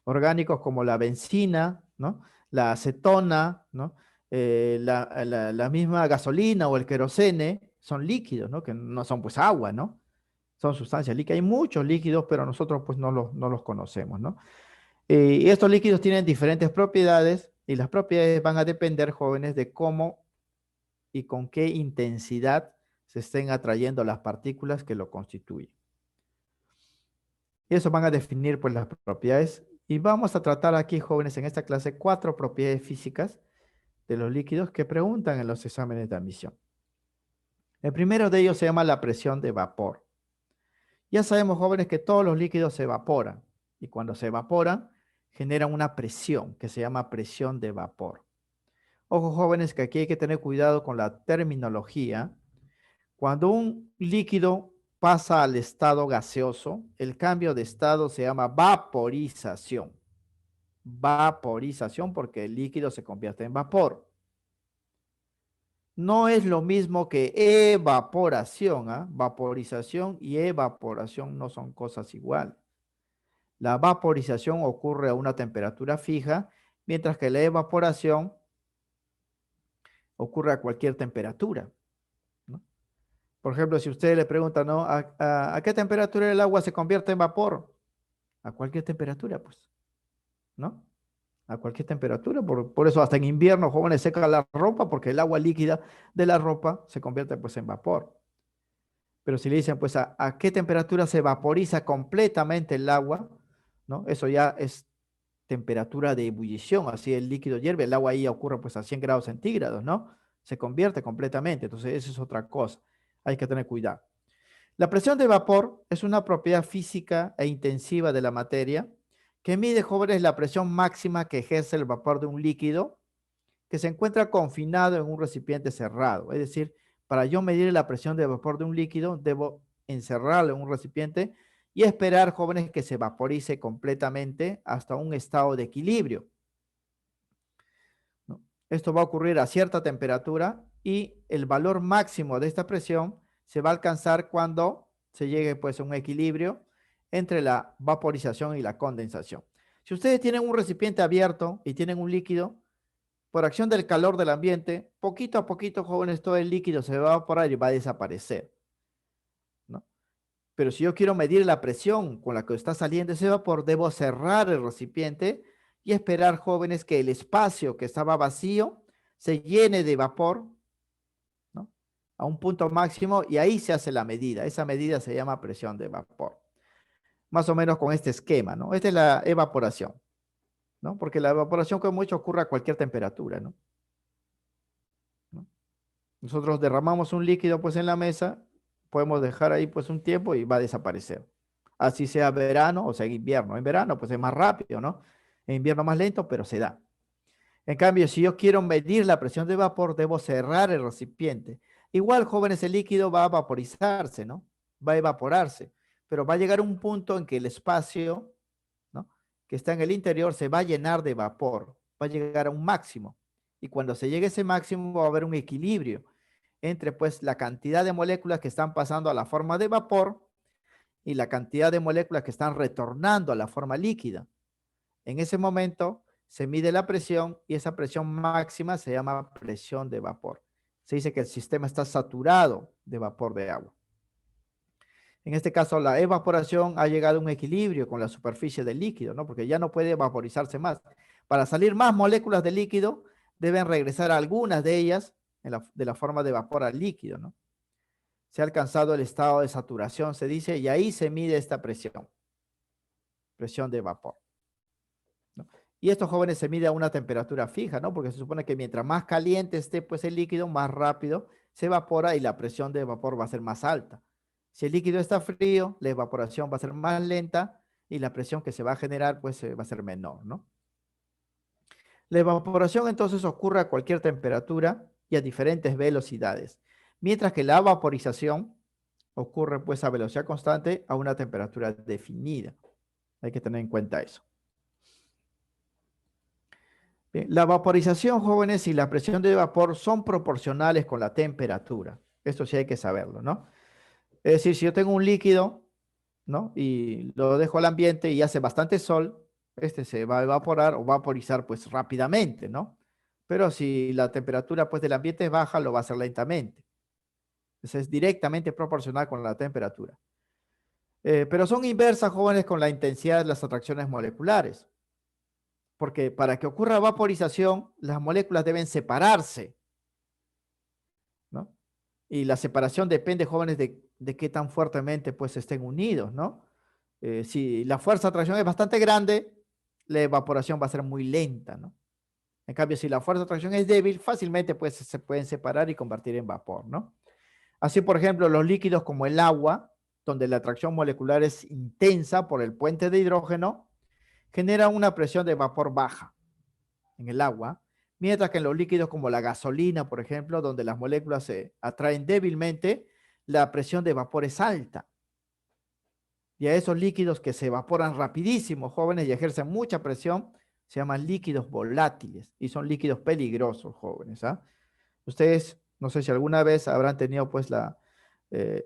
orgánicos como la benzina, ¿no? La acetona, ¿no? La misma gasolina o el querosene son líquidos, ¿no? Que no son pues agua, ¿no? Son sustancias líquidas. Hay muchos líquidos, pero nosotros pues no los conocemos, ¿no? Y estos líquidos tienen diferentes propiedades y las propiedades van a depender, jóvenes, de cómo y con qué intensidad se estén atrayendo las partículas que lo constituyen. Y eso van a definir pues las propiedades. Y vamos a tratar aquí, jóvenes, en esta clase, 4 propiedades físicas de los líquidos que preguntan en los exámenes de admisión. El primero de ellos se llama la presión de vapor. Ya sabemos, jóvenes, que todos los líquidos se evaporan. Y cuando se evaporan, generan una presión que se llama presión de vapor. Ojo, jóvenes, que aquí hay que tener cuidado con la terminología. Cuando un líquido pasa al estado gaseoso, el cambio de estado se llama vaporización. Vaporización porque el líquido se convierte en vapor. No es lo mismo que evaporación, ¿ah? Vaporización y evaporación no son cosas iguales. La vaporización ocurre a una temperatura fija, mientras que la evaporación ocurre a cualquier temperatura, ¿no? Por ejemplo, si usted le pregunta, ¿no? ¿A qué temperatura el agua se convierte en vapor? A cualquier temperatura, pues, ¿no? A cualquier temperatura. Por eso hasta en invierno, jóvenes, secan la ropa porque el agua líquida de la ropa se convierte pues en vapor. Pero si le dicen, pues, ¿a qué temperatura se vaporiza completamente el agua? ¿No? Eso ya es temperatura de ebullición, así el líquido hierve, el agua ahí ocurre pues a 100 grados centígrados, ¿no? Se convierte completamente, entonces eso es otra cosa, hay que tener cuidado. La presión de vapor es una propiedad física e intensiva de la materia que mide, jóvenes, la presión máxima que ejerce el vapor de un líquido que se encuentra confinado en un recipiente cerrado. Es decir, para yo medir la presión de vapor de un líquido, debo encerrarlo en un recipiente y esperar, jóvenes, que se vaporice completamente hasta un estado de equilibrio, ¿no? Esto va a ocurrir a cierta temperatura y el valor máximo de esta presión se va a alcanzar cuando se llegue pues a un equilibrio entre la vaporización y la condensación. Si ustedes tienen un recipiente abierto y tienen un líquido, por acción del calor del ambiente, poquito a poquito, jóvenes, todo el líquido se va a evaporar y va a desaparecer, ¿no? Pero si yo quiero medir la presión con la que está saliendo ese vapor, debo cerrar el recipiente y esperar, jóvenes, que el espacio que estaba vacío se llene de vapor, ¿no? A un punto máximo y ahí se hace la medida. Esa medida se llama presión de vapor. Más o menos con este esquema, ¿no? Esta es la evaporación, ¿no? Porque la evaporación, como mucho, ocurre a cualquier temperatura, ¿no? Nosotros derramamos un líquido pues en la mesa, podemos dejar ahí pues un tiempo y va a desaparecer. Así sea verano o sea invierno. En verano pues es más rápido, ¿no? En invierno más lento, pero se da. En cambio, si yo quiero medir la presión de vapor, debo cerrar el recipiente. Igual, jóvenes, el líquido va a vaporizarse, ¿no? Va a evaporarse, pero va a llegar un punto en que el espacio, ¿no?, que está en el interior se va a llenar de vapor, va a llegar a un máximo. Y cuando se llegue a ese máximo va a haber un equilibrio entre pues la cantidad de moléculas que están pasando a la forma de vapor y la cantidad de moléculas que están retornando a la forma líquida. En ese momento se mide la presión y esa presión máxima se llama presión de vapor. Se dice que el sistema está saturado de vapor de agua. En este caso, la evaporación ha llegado a un equilibrio con la superficie del líquido, ¿no? Porque ya no puede vaporizarse más. Para salir más moléculas de líquido, deben regresar algunas de ellas de la forma de vapor al líquido, ¿no? Se ha alcanzado el estado de saturación, se dice, y ahí se mide esta presión de vapor, ¿no? Y estos jóvenes se mide a una temperatura fija, ¿no? Porque se supone que mientras más caliente esté pues el líquido, más rápido se evapora y la presión de vapor va a ser más alta. Si el líquido está frío, la evaporación va a ser más lenta y la presión que se va a generar pues va a ser menor, ¿no? La evaporación entonces ocurre a cualquier temperatura y a diferentes velocidades, mientras que la vaporización ocurre pues a velocidad constante a una temperatura definida. Hay que tener en cuenta eso. Bien, la vaporización, jóvenes, y la presión de vapor son proporcionales con la temperatura. Esto sí hay que saberlo, ¿no? Es decir, si yo tengo un líquido, ¿no? Y lo dejo al ambiente y hace bastante sol, este se va a evaporar o vaporizar pues rápidamente, ¿no? Pero si la temperatura pues del ambiente es baja, lo va a hacer lentamente. Entonces es directamente proporcional con la temperatura. Pero son inversas, jóvenes, con la intensidad de las atracciones moleculares. Porque para que ocurra vaporización, las moléculas deben separarse, ¿no? Y la separación depende, jóvenes, de qué tan fuertemente pues estén unidos, ¿no? Si la fuerza de atracción es bastante grande, la evaporación va a ser muy lenta, ¿no? En cambio, si la fuerza de atracción es débil, fácilmente pues se pueden separar y convertir en vapor, ¿no? Así, por ejemplo, los líquidos como el agua, donde la atracción molecular es intensa por el puente de hidrógeno, generan una presión de vapor baja en el agua, mientras que en los líquidos como la gasolina, por ejemplo, donde las moléculas se atraen débilmente, la presión de vapor es alta. Y a esos líquidos que se evaporan rapidísimo, jóvenes, y ejercen mucha presión, se llaman líquidos volátiles y son líquidos peligrosos, jóvenes. ¿Ah? Ustedes, no sé si alguna vez habrán tenido pues eh,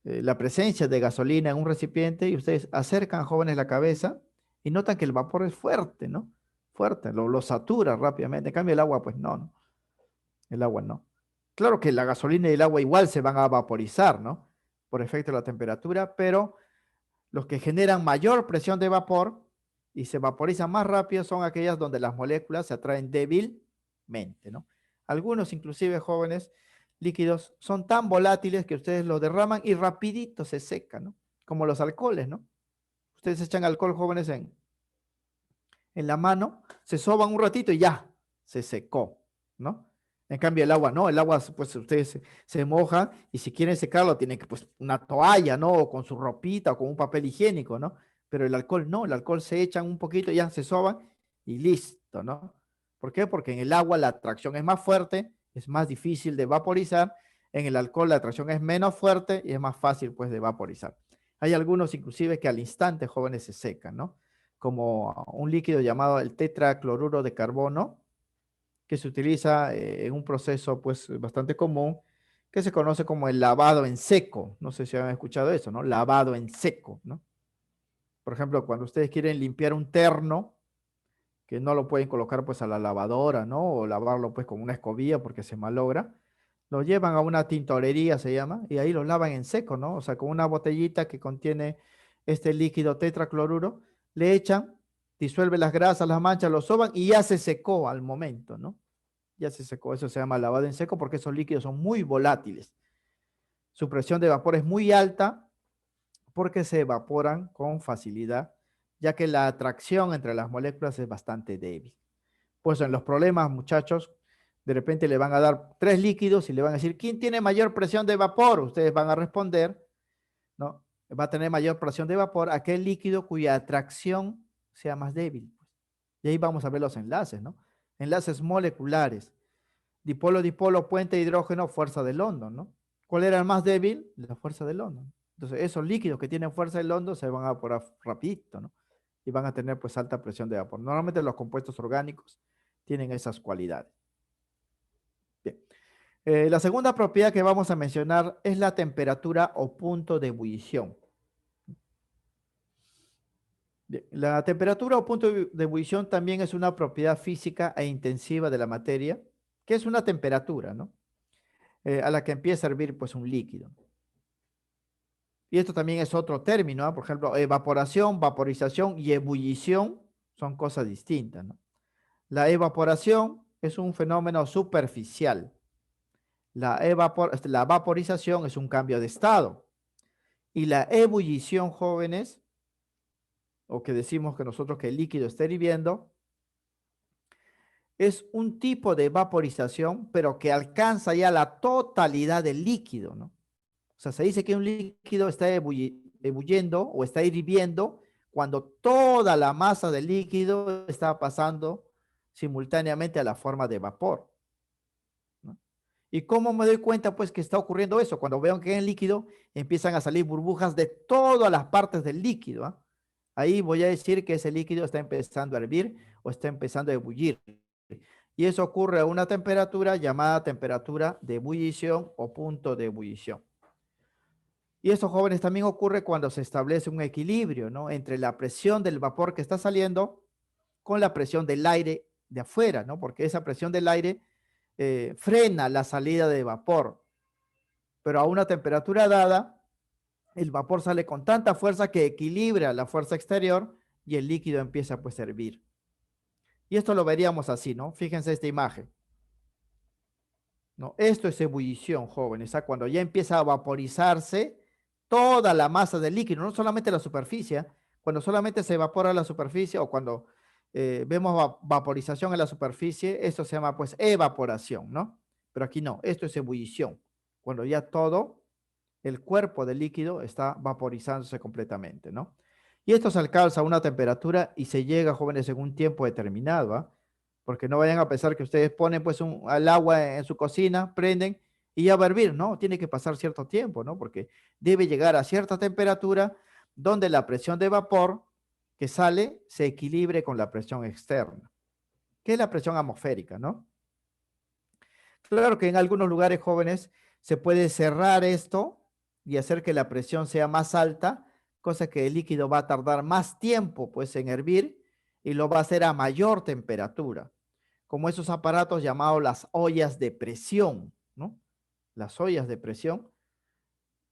la presencia de gasolina en un recipiente y ustedes acercan, jóvenes, la cabeza y notan que el vapor es fuerte, ¿no? Fuerte, lo satura rápidamente. En cambio el agua, pues no. El agua no. Claro que la gasolina y el agua igual se van a vaporizar, ¿no? Por efecto de la temperatura, pero los que generan mayor presión de vapor y se vaporizan más rápido son aquellas donde las moléculas se atraen débilmente, ¿no? Algunos, inclusive jóvenes, líquidos son tan volátiles que ustedes los derraman y rapidito se secan, ¿no? Como los alcoholes, ¿no? Ustedes echan alcohol, jóvenes, en la mano, se soban un ratito y ya, se secó, ¿no? En cambio el agua, no, el agua, pues ustedes se mojan y si quieren secarlo tienen que, pues, una toalla, ¿no? O con su ropita o con un papel higiénico, ¿no? Pero el alcohol no, el alcohol se echan un poquito, ya se soban y listo, ¿no? ¿Por qué? Porque en el agua la atracción es más fuerte, es más difícil de vaporizar, en el alcohol la atracción es menos fuerte y es más fácil, pues, de vaporizar. Hay algunos inclusive que al instante, jóvenes, se secan, ¿no? Como un líquido llamado el tetracloruro de carbono, que se utiliza en un proceso pues bastante común, que se conoce como el lavado en seco. No sé si han escuchado eso, ¿no? Lavado en seco, ¿no? Por ejemplo, cuando ustedes quieren limpiar un terno, que no lo pueden colocar pues a la lavadora, ¿no? O lavarlo pues con una escobilla porque se malogra, lo llevan a una tintorería, se llama, y ahí lo lavan en seco, ¿no? O sea, con una botellita que contiene este líquido tetracloruro, le echan, disuelve las grasas, las manchas, lo soban y ya se secó al momento, ¿no? Ya se secó, eso se llama lavado en seco porque esos líquidos son muy volátiles. Su presión de vapor es muy alta porque se evaporan con facilidad, ya que la atracción entre las moléculas es bastante débil. Pues en los problemas, muchachos, de repente le van a dar tres líquidos y le van a decir, ¿quién tiene mayor presión de vapor? Ustedes van a responder, ¿no? Va a tener mayor presión de vapor aquel líquido cuya atracción sea más débil. Y ahí vamos a ver los enlaces, ¿no? Enlaces moleculares. Dipolo, dipolo, puente, hidrógeno, fuerza de London, ¿no? ¿Cuál era el más débil? La fuerza de London. Entonces, esos líquidos que tienen fuerza de London se van a evaporar rapidito, ¿no? Y van a tener pues alta presión de vapor. Normalmente los compuestos orgánicos tienen esas cualidades. Bien. La segunda propiedad que vamos a mencionar es la temperatura o punto de ebullición. Bien. La temperatura o punto de ebullición también es una propiedad física e intensiva de la materia, que es una temperatura, ¿no? A la que empieza a hervir pues un líquido. Y esto también es otro término, ¿no? Por ejemplo, evaporación, vaporización y ebullición son cosas distintas, ¿no? La evaporación es un fenómeno superficial. La vaporización es un cambio de estado. Y la ebullición, jóvenes, o que decimos que nosotros que el líquido está hirviendo, es un tipo de vaporización, pero que alcanza ya la totalidad del líquido, ¿no? O sea, se dice que un líquido está ebulliendo o está hirviendo cuando toda la masa del líquido está pasando simultáneamente a la forma de vapor, ¿no? ¿Y cómo me doy cuenta, pues, que está ocurriendo eso? Cuando veo que en el líquido empiezan a salir burbujas de todas las partes del líquido, ¿ah? Ahí voy a decir que ese líquido está empezando a hervir o está empezando a ebullir. Y eso ocurre a una temperatura llamada temperatura de ebullición o punto de ebullición. Y eso, jóvenes, también ocurre cuando se establece un equilibrio, ¿no? Entre la presión del vapor que está saliendo con la presión del aire de afuera, ¿no? Porque esa presión del aire frena la salida de vapor. Pero a una temperatura dada, el vapor sale con tanta fuerza que equilibra la fuerza exterior y el líquido empieza pues a hervir. Y esto lo veríamos así, ¿no? Fíjense esta imagen. ¿No? Esto es ebullición, jóvenes, ¿ah? Cuando ya empieza a vaporizarse toda la masa del líquido, no solamente la superficie, cuando solamente se evapora la superficie o cuando vemos vaporización en la superficie, esto se llama pues evaporación, ¿no? Pero aquí no, esto es ebullición, cuando ya todo el cuerpo del líquido está vaporizándose completamente, ¿no? Y esto se alcanza a una temperatura y se llega, jóvenes, en un tiempo determinado, ¿ah? Porque no vayan a pensar que ustedes ponen pues el agua en su cocina, prenden y ya va a hervir, ¿no? Tiene que pasar cierto tiempo, ¿no? Porque debe llegar a cierta temperatura donde la presión de vapor que sale se equilibre con la presión externa, que es la presión atmosférica, ¿no? Claro que en algunos lugares, jóvenes, se puede cerrar esto y hacer que la presión sea más alta, cosa que el líquido va a tardar más tiempo pues en hervir y lo va a hacer a mayor temperatura, como esos aparatos llamados las ollas de presión, ¿no? Las ollas de presión.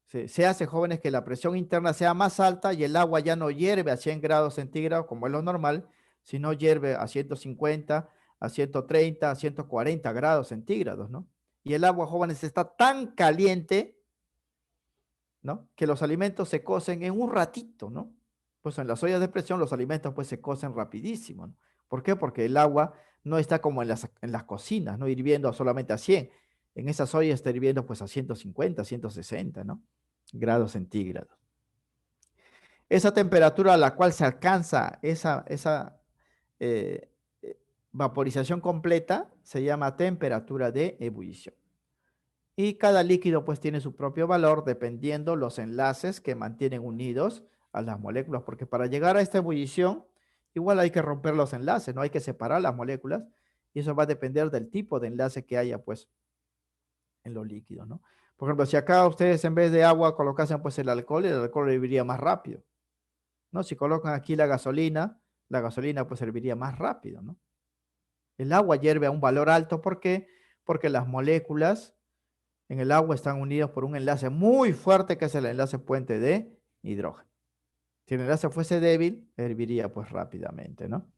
Se hace, jóvenes, que la presión interna sea más alta y el agua ya no hierve a 100 grados centígrados, como es lo normal, sino hierve a 150, a 130, a 140 grados centígrados, ¿no? Y el agua, jóvenes, está tan caliente, ¿no? Que los alimentos se cocen en un ratito, ¿no? Pues en las ollas de presión los alimentos pues se cocen rapidísimo, ¿no? ¿Por qué? Porque el agua no está como en las cocinas, ¿no? Hirviendo solamente a 100. En esas ollas está hirviendo pues a 150, 160, ¿no? Grados centígrados. Esa temperatura a la cual se alcanza esa eh, eh, vaporización completa se llama temperatura de ebullición. Y cada líquido pues tiene su propio valor dependiendo los enlaces que mantienen unidos a las moléculas, porque para llegar a esta ebullición igual hay que romper los enlaces, no hay que separar las moléculas y eso va a depender del tipo de enlace que haya pues en los líquidos, ¿no? Por ejemplo, si acá ustedes en vez de agua colocasen pues el alcohol herviría más rápido, ¿no? Si colocan aquí la gasolina pues serviría más rápido, ¿no? El agua hierve a un valor alto, ¿por qué? Porque las moléculas en el agua están unidas por un enlace muy fuerte que es el enlace puente de hidrógeno. Si el enlace fuese débil, herviría pues rápidamente, ¿no?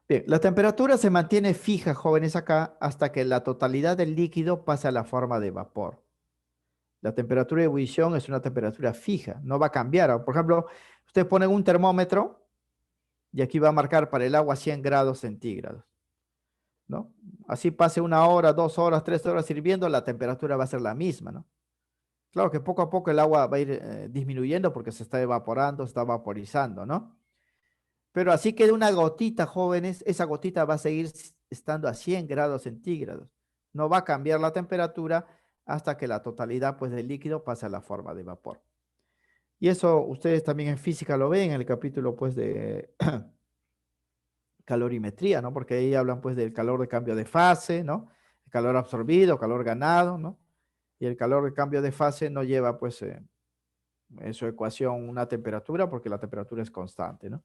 Bien, la temperatura se mantiene fija, jóvenes, acá hasta que la totalidad del líquido pasa a la forma de vapor. La temperatura de ebullición es una temperatura fija, no va a cambiar. Por ejemplo, ustedes ponen un termómetro y aquí va a marcar para el agua 100 grados centígrados, ¿no? Así pase 1 hora, 2 horas, 3 horas hirviendo, la temperatura va a ser la misma, ¿no? Claro que poco a poco el agua va a ir disminuyendo porque se está evaporando, se está vaporizando, ¿no? Pero así queda una gotita, jóvenes, esa gotita va a seguir estando a 100 grados centígrados. No va a cambiar la temperatura hasta que la totalidad pues, del líquido pase a la forma de vapor. Y eso ustedes también en física lo ven en el capítulo pues de calorimetría, ¿no? Porque ahí hablan pues del calor de cambio de fase, ¿no? El calor absorbido, calor ganado, ¿no? Y el calor de cambio de fase no lleva pues en su ecuación una temperatura porque la temperatura es constante, ¿no?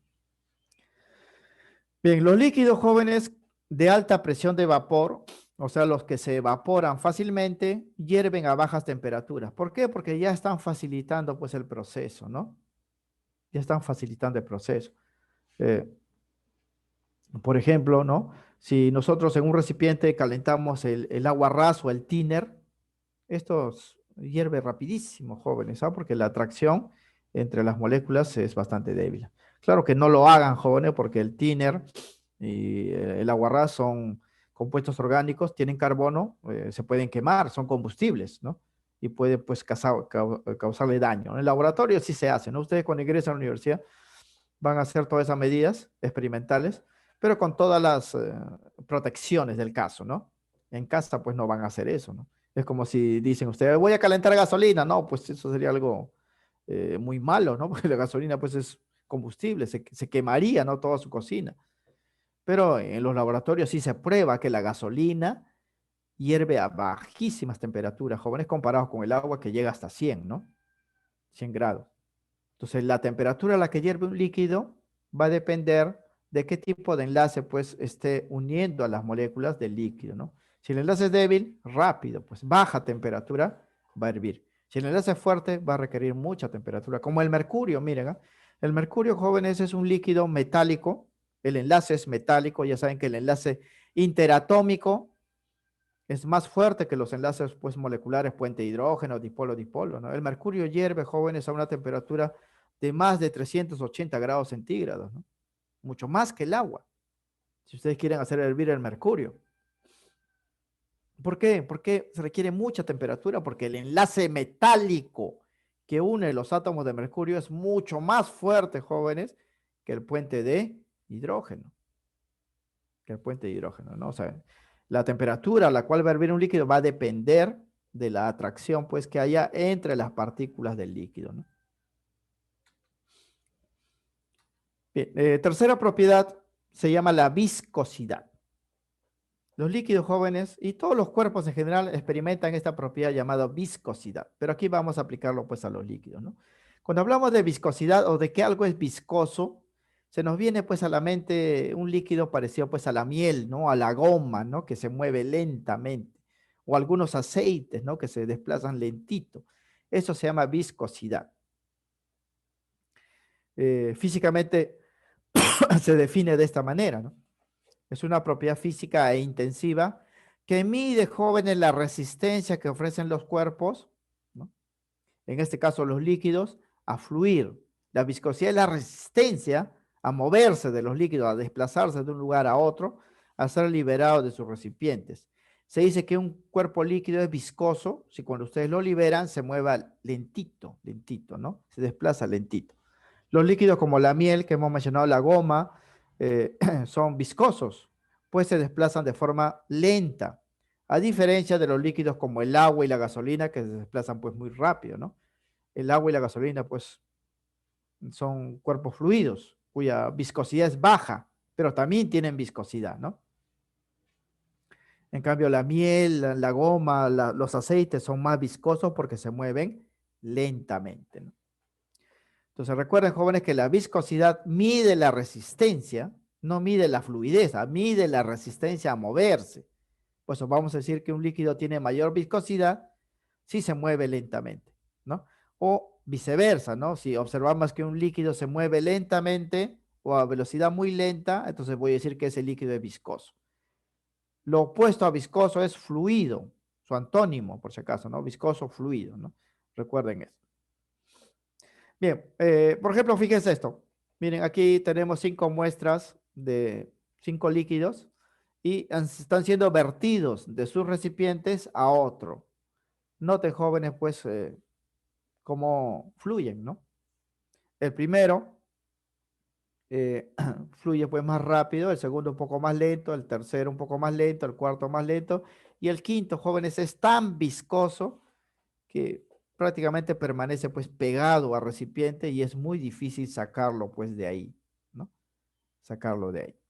Bien, los líquidos, jóvenes, de alta presión de vapor, o sea, los que se evaporan fácilmente, hierven a bajas temperaturas. ¿Por qué? Porque ya están facilitando pues el proceso, ¿no? Ya están facilitando el proceso. Eh, Por ejemplo, ¿no? Si nosotros en un recipiente calentamos el agua ras o el tiner, esto hierve rapidísimo, jóvenes, ¿ah? Porque la atracción entre las moléculas es bastante débil. Claro que no lo hagan, jóvenes, porque el tiner y el aguarrás son compuestos orgánicos, tienen carbono, se pueden quemar, son combustibles, ¿no? Y puede pues causarle daño. En el laboratorio sí se hace, ¿no? Ustedes cuando ingresan a la universidad van a hacer todas esas medidas experimentales, pero con todas las protecciones del caso, ¿no? En casa pues no van a hacer eso, ¿no? Es como si dicen ustedes, voy a calentar gasolina, no, pues eso sería algo muy malo, ¿no? Porque la gasolina pues es combustible, se quemaría, ¿no? Toda su cocina. Pero en los laboratorios sí se prueba que la gasolina hierve a bajísimas temperaturas, jóvenes, comparados con el agua que llega hasta 100, ¿no? 100 grados. Entonces, la temperatura a la que hierve un líquido va a depender de qué tipo de enlace pues esté uniendo a las moléculas del líquido, ¿no? Si el enlace es débil, rápido, pues baja temperatura va a hervir. Si el enlace es fuerte, va a requerir mucha temperatura, como el mercurio, miren, ¿ah? El mercurio, jóvenes, es un líquido metálico, el enlace es metálico, ya saben que el enlace interatómico es más fuerte que los enlaces pues, moleculares, puente hidrógeno, dipolo, dipolo, ¿no? El mercurio hierve, jóvenes, a una temperatura de más de 380 grados centígrados, ¿no? Mucho más que el agua, si ustedes quieren hacer hervir el mercurio. ¿Por qué? Porque se requiere mucha temperatura, porque el enlace metálico que une los átomos de mercurio es mucho más fuerte, jóvenes, que el puente de hidrógeno. Que el puente de hidrógeno, ¿no? O sea, la temperatura a la cual va a hervir un líquido va a depender de la atracción, pues, que haya entre las partículas del líquido, ¿no? Bien, tercera propiedad se llama la viscosidad. Los líquidos jóvenes y todos los cuerpos en general experimentan esta propiedad llamada viscosidad, pero aquí vamos a aplicarlo pues a los líquidos, ¿no? Cuando hablamos de viscosidad o de que algo es viscoso, se nos viene pues a la mente un líquido parecido pues a la miel, ¿no? A la goma, ¿no? Que se mueve lentamente, o algunos aceites, ¿no? Que se desplazan lentito. Eso se llama viscosidad. Físicamente se define de esta manera, ¿no? Es una propiedad física e intensiva que mide, jóvenes, la resistencia que ofrecen los cuerpos, ¿no? En este caso los líquidos, a fluir. La viscosidad es la resistencia a moverse de los líquidos, a desplazarse de un lugar a otro, a ser liberado de sus recipientes. Se dice que un cuerpo líquido es viscoso si cuando ustedes lo liberan se mueva lentito, lentito, ¿no? Se desplaza lentito. Los líquidos como la miel que hemos mencionado, la goma, son viscosos, pues se desplazan de forma lenta, a diferencia de los líquidos como el agua y la gasolina que se desplazan pues muy rápido, ¿no? El agua y la gasolina pues son cuerpos fluidos cuya viscosidad es baja, pero también tienen viscosidad, ¿no? En cambio la miel, la goma, los aceites son más viscosos porque se mueven lentamente, ¿no? Entonces recuerden, jóvenes, que la viscosidad mide la resistencia, no mide la fluidez, mide la resistencia a moverse. Pues vamos a decir que un líquido tiene mayor viscosidad si se mueve lentamente, ¿no? O viceversa, ¿no? Si observamos que un líquido se mueve lentamente o a velocidad muy lenta, entonces voy a decir que ese líquido es viscoso. Lo opuesto a viscoso es fluido, su antónimo, por si acaso, ¿no? Viscoso, fluido, ¿no? Recuerden eso. Bien, por ejemplo, fíjense esto. Miren, aquí tenemos 5 muestras de 5 líquidos y están siendo vertidos de sus recipientes a otro. Noten, jóvenes, pues, cómo fluyen, ¿no? El primero fluye pues más rápido, el segundo un poco más lento, el tercero un poco más lento, el cuarto más lento y el quinto, jóvenes, es tan viscoso que prácticamente permanece pues pegado al recipiente y es muy difícil sacarlo pues de ahí, ¿no? Sacarlo de ahí.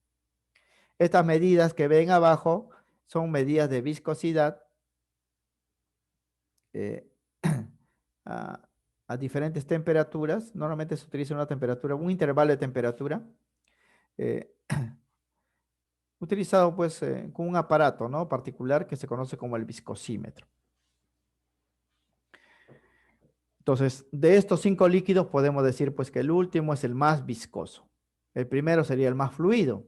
Estas medidas que ven abajo son medidas de viscosidad eh, a, a diferentes temperaturas. Normalmente se utiliza una temperatura, un intervalo de temperatura eh, utilizado pues con un aparato, ¿no? Particular que se conoce como el viscosímetro. Entonces, de estos 5 líquidos podemos decir pues que el último es el más viscoso. El primero sería el más fluido.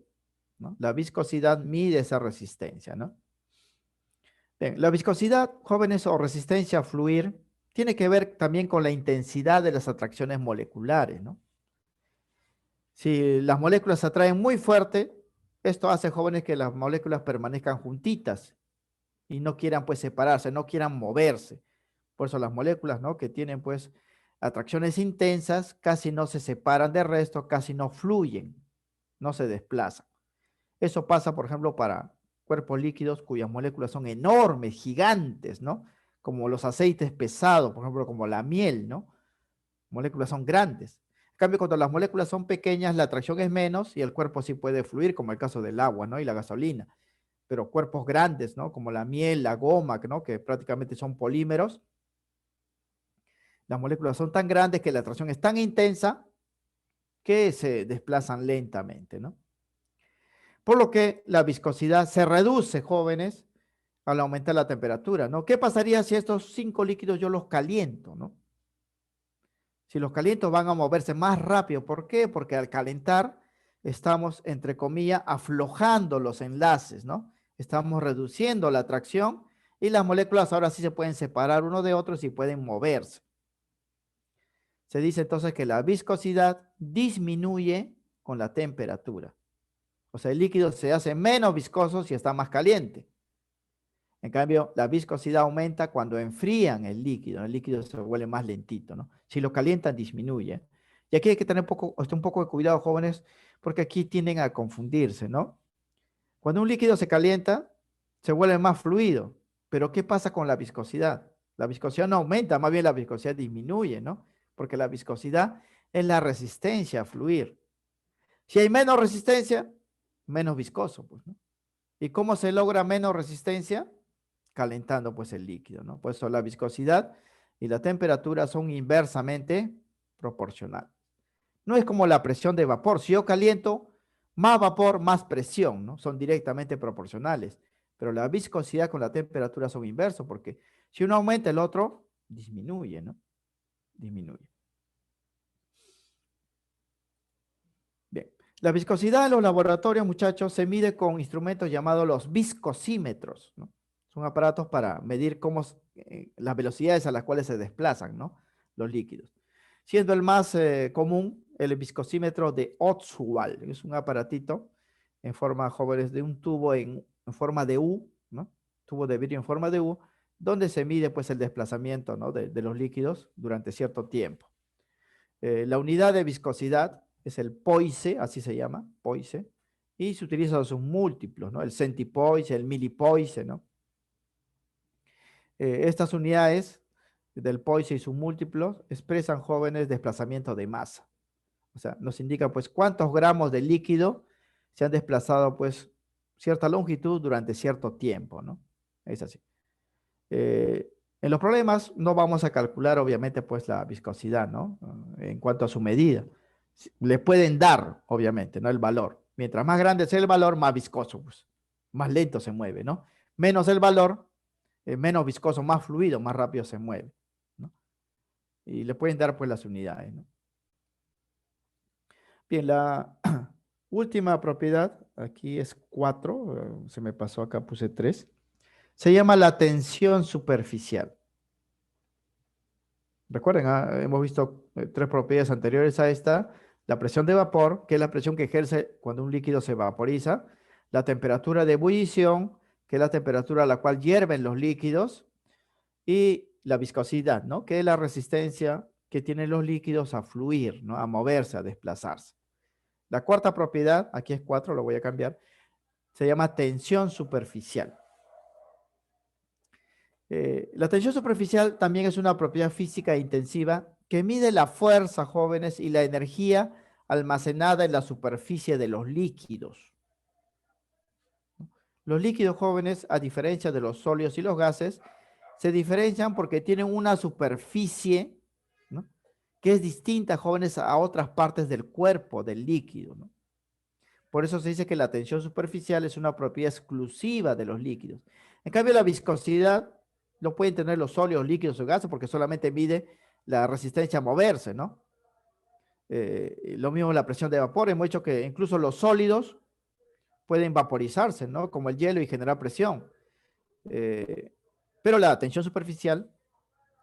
¿no? La viscosidad mide esa resistencia, ¿no? Bien, la viscosidad, jóvenes, o resistencia a fluir, tiene que ver también con la intensidad de las atracciones moleculares, ¿no? Si las moléculas se atraen muy fuerte, esto hace, jóvenes, que las moléculas permanezcan juntitas y no quieran pues separarse, no quieran moverse. Por eso las moléculas, ¿no?, que tienen pues atracciones intensas casi no se separan del resto, casi no fluyen, no se desplazan. Eso pasa, por ejemplo, para cuerpos líquidos cuyas moléculas son enormes, gigantes, ¿no? Como los aceites pesados, por ejemplo, como la miel, ¿no? Moléculas son grandes. En cambio, cuando las moléculas son pequeñas, la atracción es menos y el cuerpo sí puede fluir, como el caso del agua, ¿no?, y la gasolina. Pero cuerpos grandes, ¿no?, como la miel, la goma, ¿no?, que prácticamente son polímeros, las moléculas son tan grandes que la atracción es tan intensa que se desplazan lentamente, ¿no? Por lo que la viscosidad se reduce, jóvenes, al aumentar la temperatura, ¿no? ¿Qué pasaría si estos 5 líquidos yo los caliento, ¿no? Si los caliento van a moverse más rápido. ¿Por qué? Porque al calentar estamos, entre comillas, aflojando los enlaces, ¿no? Estamos reduciendo la atracción y las moléculas ahora sí se pueden separar uno de otros y pueden moverse. Se dice entonces que la viscosidad disminuye con la temperatura. O sea, el líquido se hace menos viscoso si está más caliente. En cambio, la viscosidad aumenta cuando enfrían el líquido se vuelve más lentito, ¿no? Si lo calientan, disminuye. Y aquí hay que tener un poco de cuidado, jóvenes, porque aquí tienden a confundirse, ¿no? Cuando un líquido se calienta, se vuelve más fluido. Pero ¿qué pasa con la viscosidad? La viscosidad no aumenta, más bien la viscosidad disminuye, ¿no? Porque la viscosidad es la resistencia a fluir. Si hay menos resistencia, menos viscoso, pues, ¿no? ¿Y cómo se logra menos resistencia? Calentando pues el líquido, ¿no? Por eso la viscosidad y la temperatura son inversamente proporcionales. No es como la presión de vapor. Si yo caliento, más vapor, más presión, ¿no? Son directamente proporcionales. Pero la viscosidad con la temperatura son inversos, porque si uno aumenta, el otro disminuye, ¿no? Disminuye. Bien. La viscosidad en los laboratorios, muchachos, se mide con instrumentos llamados los viscosímetros, ¿no? Son aparatos para medir las velocidades a las cuales se desplazan, ¿no?, los líquidos. Siendo el más común el viscosímetro de Ostwald. Es un aparatito en forma, jóvenes, de un tubo en forma de U, ¿no? Tubo de vidrio en forma de U, donde se mide pues el desplazamiento, ¿no?, de los líquidos durante cierto tiempo. La unidad de viscosidad es el poise, así se llama, poise, y se utilizan sus múltiplos, ¿no? El centipoise, el milipoise, ¿no? Estas unidades del poise y sus múltiplos expresan, jóvenes, desplazamiento de masa. O sea, nos indica pues cuántos gramos de líquido se han desplazado pues cierta longitud durante cierto tiempo, ¿no? Es así. En los problemas no vamos a calcular obviamente pues la viscosidad, ¿no?, en cuanto a su medida. Le pueden dar, obviamente, ¿no?, el valor. Mientras más grande sea el valor, más viscoso, pues, más lento se mueve, ¿no? Menos el valor, menos viscoso, más fluido, más rápido se mueve, ¿no? Y le pueden dar pues las unidades, ¿no? Bien, la última propiedad, aquí es 4, se me pasó acá, puse 3, se llama la tensión superficial. Recuerden, hemos visto 3 propiedades anteriores a esta: la presión de vapor, que es la presión que ejerce cuando un líquido se vaporiza; la temperatura de ebullición, que es la temperatura a la cual hierven los líquidos; y la viscosidad, ¿no?, que es la resistencia que tienen los líquidos a fluir, ¿no?, a moverse, a desplazarse. La cuarta propiedad, aquí es 4, lo voy a cambiar, se llama tensión superficial. La tensión superficial también es una propiedad física intensiva que mide la fuerza, jóvenes, y la energía almacenada en la superficie de los líquidos. Los líquidos, jóvenes, a diferencia de los sólidos y los gases, se diferencian porque tienen una superficie, ¿no?, que es distinta, jóvenes, a otras partes del cuerpo del líquido, ¿no? Por eso se dice que la tensión superficial es una propiedad exclusiva de los líquidos. En cambio, la viscosidad lo pueden tener los sólidos, líquidos o gases, porque solamente mide la resistencia a moverse, ¿no? Lo mismo la presión de vapor. Hemos dicho que incluso los sólidos pueden vaporizarse, ¿no? Como el hielo y generar presión. Eh, pero la tensión superficial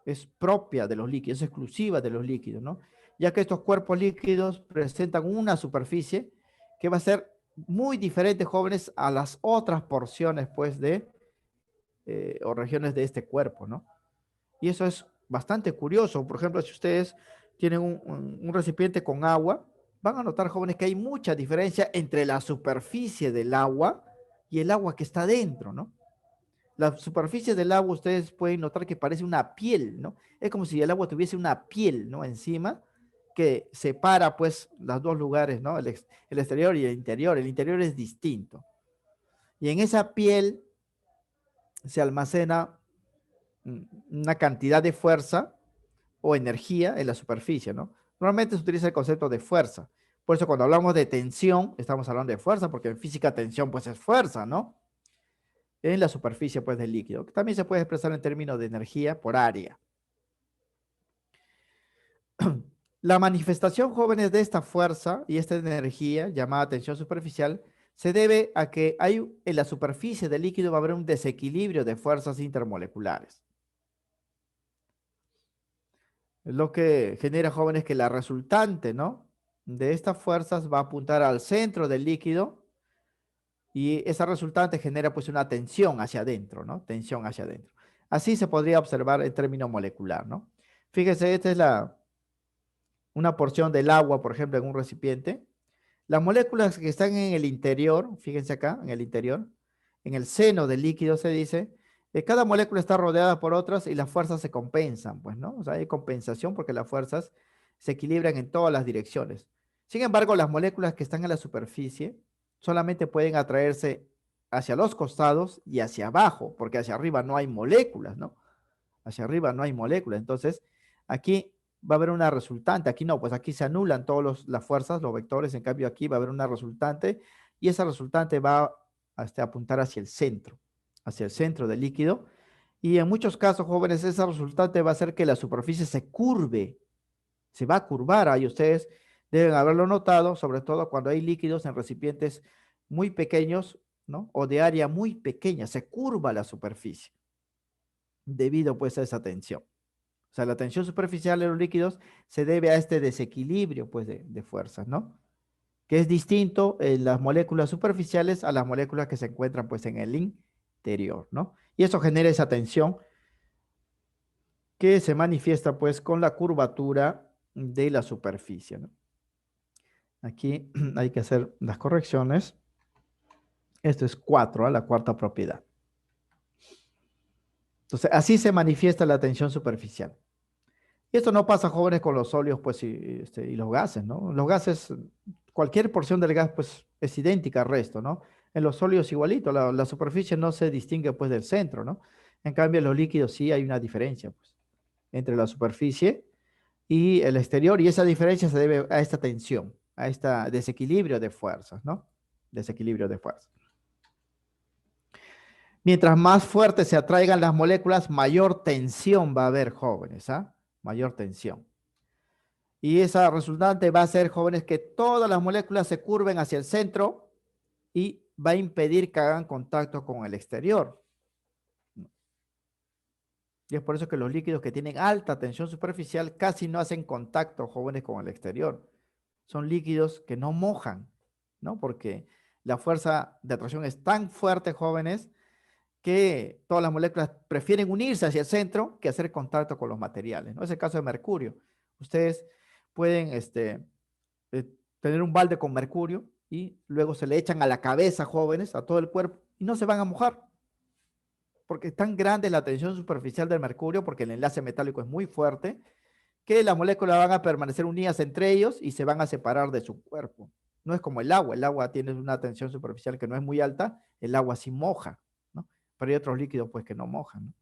es propia de los líquidos, es exclusiva de los líquidos, ¿no? Ya que estos cuerpos líquidos presentan una superficie que va a ser muy diferente, jóvenes, a las otras porciones, pues, o regiones de este cuerpo, ¿no? Y eso es bastante curioso. Por ejemplo, si ustedes tienen un recipiente con agua, van a notar, jóvenes, que hay mucha diferencia entre la superficie del agua y el agua que está dentro, ¿no? La superficie del agua, ustedes pueden notar que parece una piel, ¿no? Es como si el agua tuviese una piel, ¿no? Encima, que separa, pues, los dos lugares, ¿no? El exterior y el interior. El interior es distinto. Y en esa piel se almacena una cantidad de fuerza o energía en la superficie, ¿no? Normalmente se utiliza el concepto de fuerza. Por eso cuando hablamos de tensión, estamos hablando de fuerza, porque en física tensión, pues, es fuerza, ¿no? En la superficie, pues, del líquido. También se puede expresar en términos de energía por área. La manifestación, jóvenes, de esta fuerza y esta energía llamada tensión superficial se debe a que hay en la superficie del líquido va a haber un desequilibrio de fuerzas intermoleculares. Lo que genera, jóvenes, que la resultante, ¿no? De estas fuerzas va a apuntar al centro del líquido y esa resultante genera, pues, una tensión hacia adentro, ¿no? Tensión hacia adentro. Así se podría observar en términos molecular, ¿no? Fíjese, esta es una porción del agua, por ejemplo, en un recipiente. Las moléculas que están en el interior, fíjense acá, en el interior, en el seno del líquido se dice, cada molécula está rodeada por otras y las fuerzas se compensan, pues, ¿no? O sea, hay compensación porque las fuerzas se equilibran en todas las direcciones. Sin embargo, las moléculas que están en la superficie solamente pueden atraerse hacia los costados y hacia abajo, porque hacia arriba no hay moléculas, ¿no? Hacia arriba no hay moléculas. Entonces, aquí va a haber una resultante. Aquí no, pues aquí se anulan todas las fuerzas, los vectores. En cambio, aquí va a haber una resultante y esa resultante va a apuntar hacia el centro del líquido. Y en muchos casos, jóvenes, esa resultante va a hacer que la superficie se curve, se va a curvar. Ahí ustedes deben haberlo notado, sobre todo cuando hay líquidos en recipientes muy pequeños, ¿no? O de área muy pequeña, se curva la superficie debido, pues, a esa tensión. O sea, la tensión superficial de los líquidos se debe a este desequilibrio, pues, de fuerzas, ¿no? Que es distinto en las moléculas superficiales a las moléculas que se encuentran, pues, en el interior, ¿no? Y eso genera esa tensión que se manifiesta, pues, con la curvatura de la superficie, ¿no? Aquí hay que hacer las correcciones. Esto es 4, la cuarta propiedad. Entonces, así se manifiesta la tensión superficial. Y esto no pasa, jóvenes, con los sólidos, pues, y los gases, ¿no? Los gases, cualquier porción del gas, pues, es idéntica al resto, ¿no? En los sólidos igualito, la superficie no se distingue, pues, del centro, ¿no? En cambio, en los líquidos sí hay una diferencia, pues, entre la superficie y el exterior, y esa diferencia se debe a esta tensión, a este desequilibrio de fuerzas, ¿no? Desequilibrio de fuerzas. Mientras más fuertes se atraigan las moléculas, mayor tensión va a haber, jóvenes, ¿ah? Mayor tensión. Y esa resultante va a ser, jóvenes, que todas las moléculas se curven hacia el centro y va a impedir que hagan contacto con el exterior. Y es por eso que los líquidos que tienen alta tensión superficial casi no hacen contacto, jóvenes, con el exterior. Son líquidos que no mojan, ¿no? Porque la fuerza de atracción es tan fuerte, jóvenes, que todas las moléculas prefieren unirse hacia el centro que hacer contacto con los materiales, ¿no? Es el caso de mercurio. Ustedes pueden tener un balde con mercurio y luego se le echan a la cabeza, jóvenes, a todo el cuerpo, y no se van a mojar, porque es tan grande la tensión superficial del mercurio, porque el enlace metálico es muy fuerte, que las moléculas van a permanecer unidas entre ellos y se van a separar de su cuerpo. No es como el agua tiene una tensión superficial que no es muy alta, el agua sí moja, ¿no? Pero hay otros líquidos, pues, que no mojan, ¿no?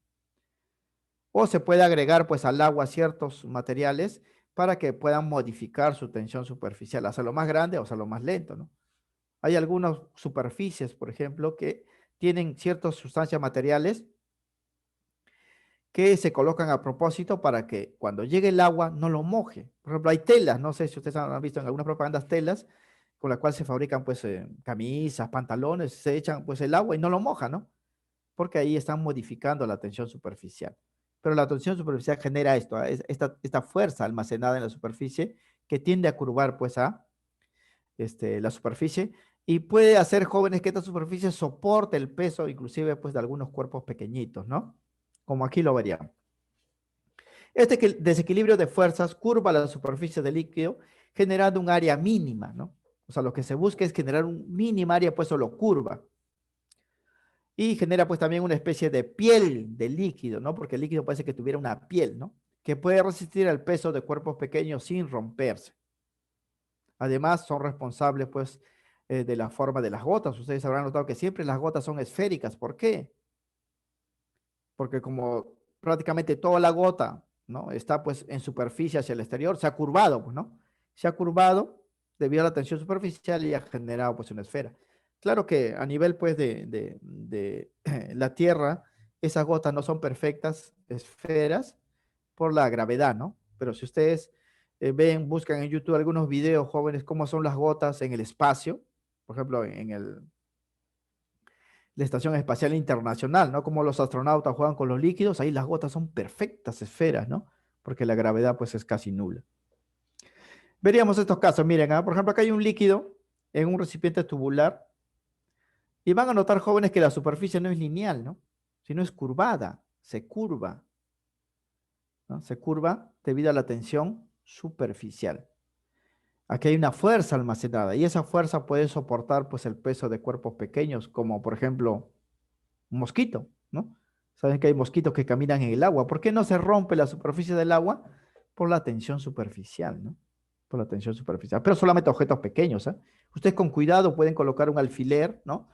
O se puede agregar, pues, al agua ciertos materiales para que puedan modificar su tensión superficial, hacerlo más grande o hacerlo más lento, ¿no? Hay algunas superficies, por ejemplo, que tienen ciertas sustancias materiales que se colocan a propósito para que cuando llegue el agua no lo moje. Por ejemplo, hay telas, no sé si ustedes han visto en algunas propagandas telas, con la cual se fabrican pues camisas, pantalones, se echan pues el agua y no lo mojan, ¿no? Porque ahí están modificando la tensión superficial. Pero la tensión superficial genera esto, esta fuerza almacenada en la superficie que tiende a curvar pues a la superficie y puede hacer, jóvenes, que esta superficie soporte el peso inclusive pues de algunos cuerpos pequeñitos, ¿no? Como aquí lo veríamos. Este desequilibrio de fuerzas curva la superficie del líquido generando un área mínima, ¿no? O sea, lo que se busca es generar un mínima área, pues solo curva. Y genera pues también una especie de piel del líquido, ¿no? Porque el líquido parece que tuviera una piel, ¿no? Que puede resistir el peso de cuerpos pequeños sin romperse. Además, son responsables pues de la forma de las gotas. Ustedes habrán notado que siempre las gotas son esféricas. ¿Por qué? Porque como prácticamente toda la gota, ¿no? Está pues en superficie hacia el exterior, se ha curvado, pues, ¿no? Se ha curvado debido a la tensión superficial y ha generado pues una esfera. Claro que a nivel pues de la Tierra, esas gotas no son perfectas esferas por la gravedad, ¿no? Pero si ustedes ven, buscan en YouTube algunos videos, jóvenes, cómo son las gotas en el espacio, por ejemplo, la Estación Espacial Internacional, ¿no? Como los astronautas juegan con los líquidos, ahí las gotas son perfectas esferas, ¿no? Porque la gravedad pues es casi nula. Veríamos estos casos, miren, por ejemplo, acá hay un líquido en un recipiente tubular y van a notar, jóvenes, que la superficie no es lineal, ¿no? Sino es curvada, se curva, ¿no? Se curva debido a la tensión superficial. Aquí hay una fuerza almacenada y esa fuerza puede soportar pues el peso de cuerpos pequeños, como por ejemplo un mosquito, ¿no? Saben que hay mosquitos que caminan en el agua. ¿Por qué no se rompe la superficie del agua? Por la tensión superficial, ¿no? Por la tensión superficial. Pero solamente objetos pequeños, ¿eh? Ustedes con cuidado pueden colocar un alfiler, ¿no?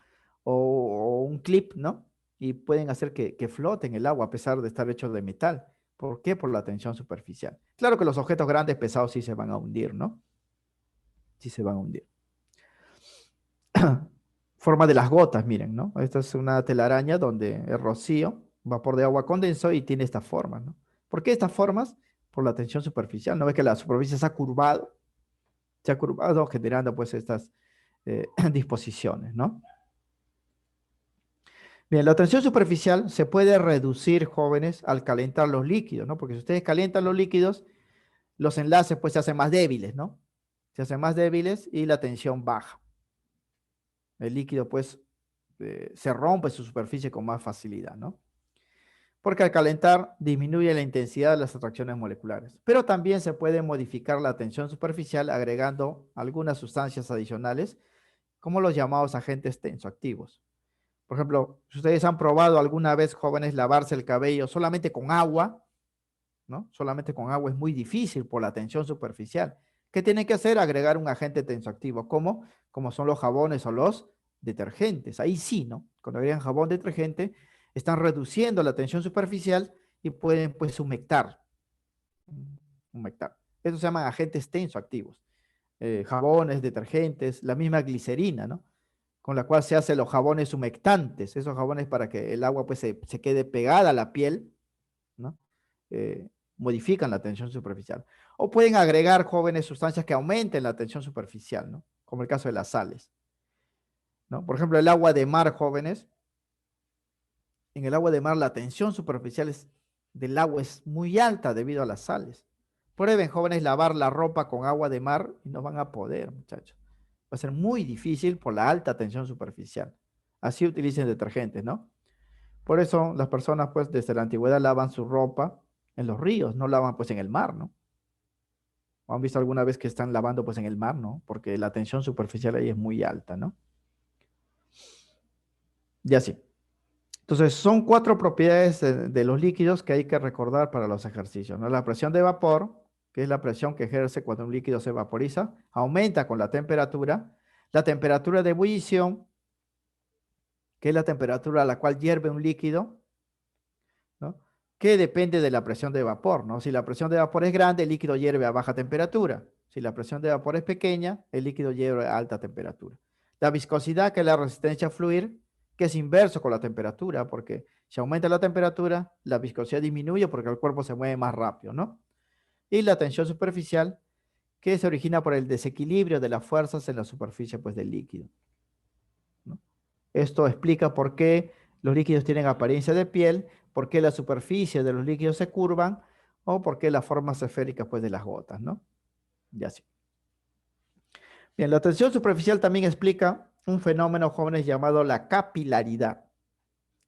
O un clip, ¿no? Y pueden hacer que flote en el agua a pesar de estar hecho de metal. ¿Por qué? Por la tensión superficial. Claro que los objetos grandes pesados sí se van a hundir, ¿no? Sí se van a hundir. Forma de las gotas, miren, ¿no? Esta es una telaraña donde el rocío, vapor de agua condensó y tiene esta forma, ¿no? ¿Por qué estas formas? Por la tensión superficial. ¿No ves que la superficie se ha curvado generando pues estas disposiciones, ¿no? Bien, la tensión superficial se puede reducir, jóvenes, al calentar los líquidos, ¿no? Porque si ustedes calientan los líquidos, los enlaces pues se hacen más débiles, ¿no? Se hacen más débiles y la tensión baja. El líquido pues se rompe su superficie con más facilidad, ¿no? Porque al calentar disminuye la intensidad de las atracciones moleculares. Pero también se puede modificar la tensión superficial agregando algunas sustancias adicionales, como los llamados agentes tensoactivos. Por ejemplo, si ustedes han probado alguna vez, jóvenes, lavarse el cabello solamente con agua, ¿no? Solamente con agua es muy difícil por la tensión superficial. ¿Qué tienen que hacer? Agregar un agente tensoactivo. ¿Cómo? Como son los jabones o los detergentes. Ahí sí, ¿no? Cuando agregan jabón detergente, están reduciendo la tensión superficial y pueden, pues, humectar. Humectar. Eso se llaman agentes tensoactivos. Jabones, detergentes, la misma glicerina, ¿no? Con la cual se hacen los jabones humectantes. Esos jabones para que el agua, pues, se quede pegada a la piel, ¿no? Modifican la tensión superficial. O pueden agregar, jóvenes, sustancias que aumenten la tensión superficial, ¿no? Como el caso de las sales, ¿no? Por ejemplo, el agua de mar, jóvenes. En el agua de mar la tensión superficial del agua es muy alta debido a las sales. Prueben, jóvenes, lavar la ropa con agua de mar y no van a poder, muchachos. Va a ser muy difícil por la alta tensión superficial. Así utilicen detergentes, ¿no? Por eso las personas, pues, desde la antigüedad lavan su ropa en los ríos, no lavan, pues, en el mar, ¿no? ¿O han visto alguna vez que están lavando, pues, en el mar, ¿no? Porque la tensión superficial ahí es muy alta, ¿no? Y así. Entonces, son cuatro propiedades de los líquidos que hay que recordar para los ejercicios, ¿no? La presión de vapor, que es la presión que ejerce cuando un líquido se vaporiza, aumenta con la temperatura. La temperatura de ebullición, que es la temperatura a la cual hierve un líquido, ¿no? Que depende de la presión de vapor, ¿no? Si la presión de vapor es grande, el líquido hierve a baja temperatura. Si la presión de vapor es pequeña, el líquido hierve a alta temperatura. La viscosidad, que es la resistencia a fluir, que es inverso con la temperatura, porque si aumenta la temperatura, la viscosidad disminuye porque el cuerpo se mueve más rápido, ¿no? Y la tensión superficial, que se origina por el desequilibrio de las fuerzas en la superficie pues, del líquido, ¿no? Esto explica por qué los líquidos tienen apariencia de piel, por qué la superficie de los líquidos se curvan o por qué las formas esféricas pues, de las gotas, ¿no? Y así. Bien, la tensión superficial también explica un fenómeno, jóvenes, llamado la capilaridad,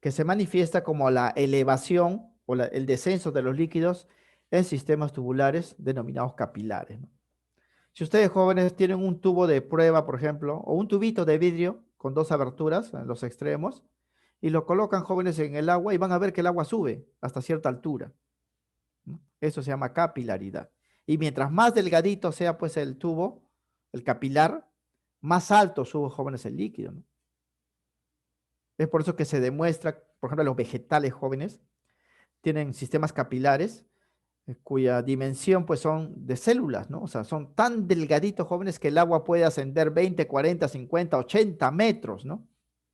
que se manifiesta como la elevación o el descenso de los líquidos en sistemas tubulares denominados capilares, ¿no? Si ustedes jóvenes tienen un tubo de prueba, por ejemplo, o un tubito de vidrio con dos aberturas en los extremos, y lo colocan jóvenes en el agua y van a ver que el agua sube hasta cierta altura, ¿no? Eso se llama capilaridad. Y mientras más delgadito sea pues el tubo, el capilar, más alto sube jóvenes el líquido, ¿no? Es por eso que se demuestra, por ejemplo, los vegetales jóvenes tienen sistemas capilares cuya dimensión pues son de células, ¿no? O sea, son tan delgaditos jóvenes que el agua puede ascender 20, 40, 50, 80 metros, ¿no?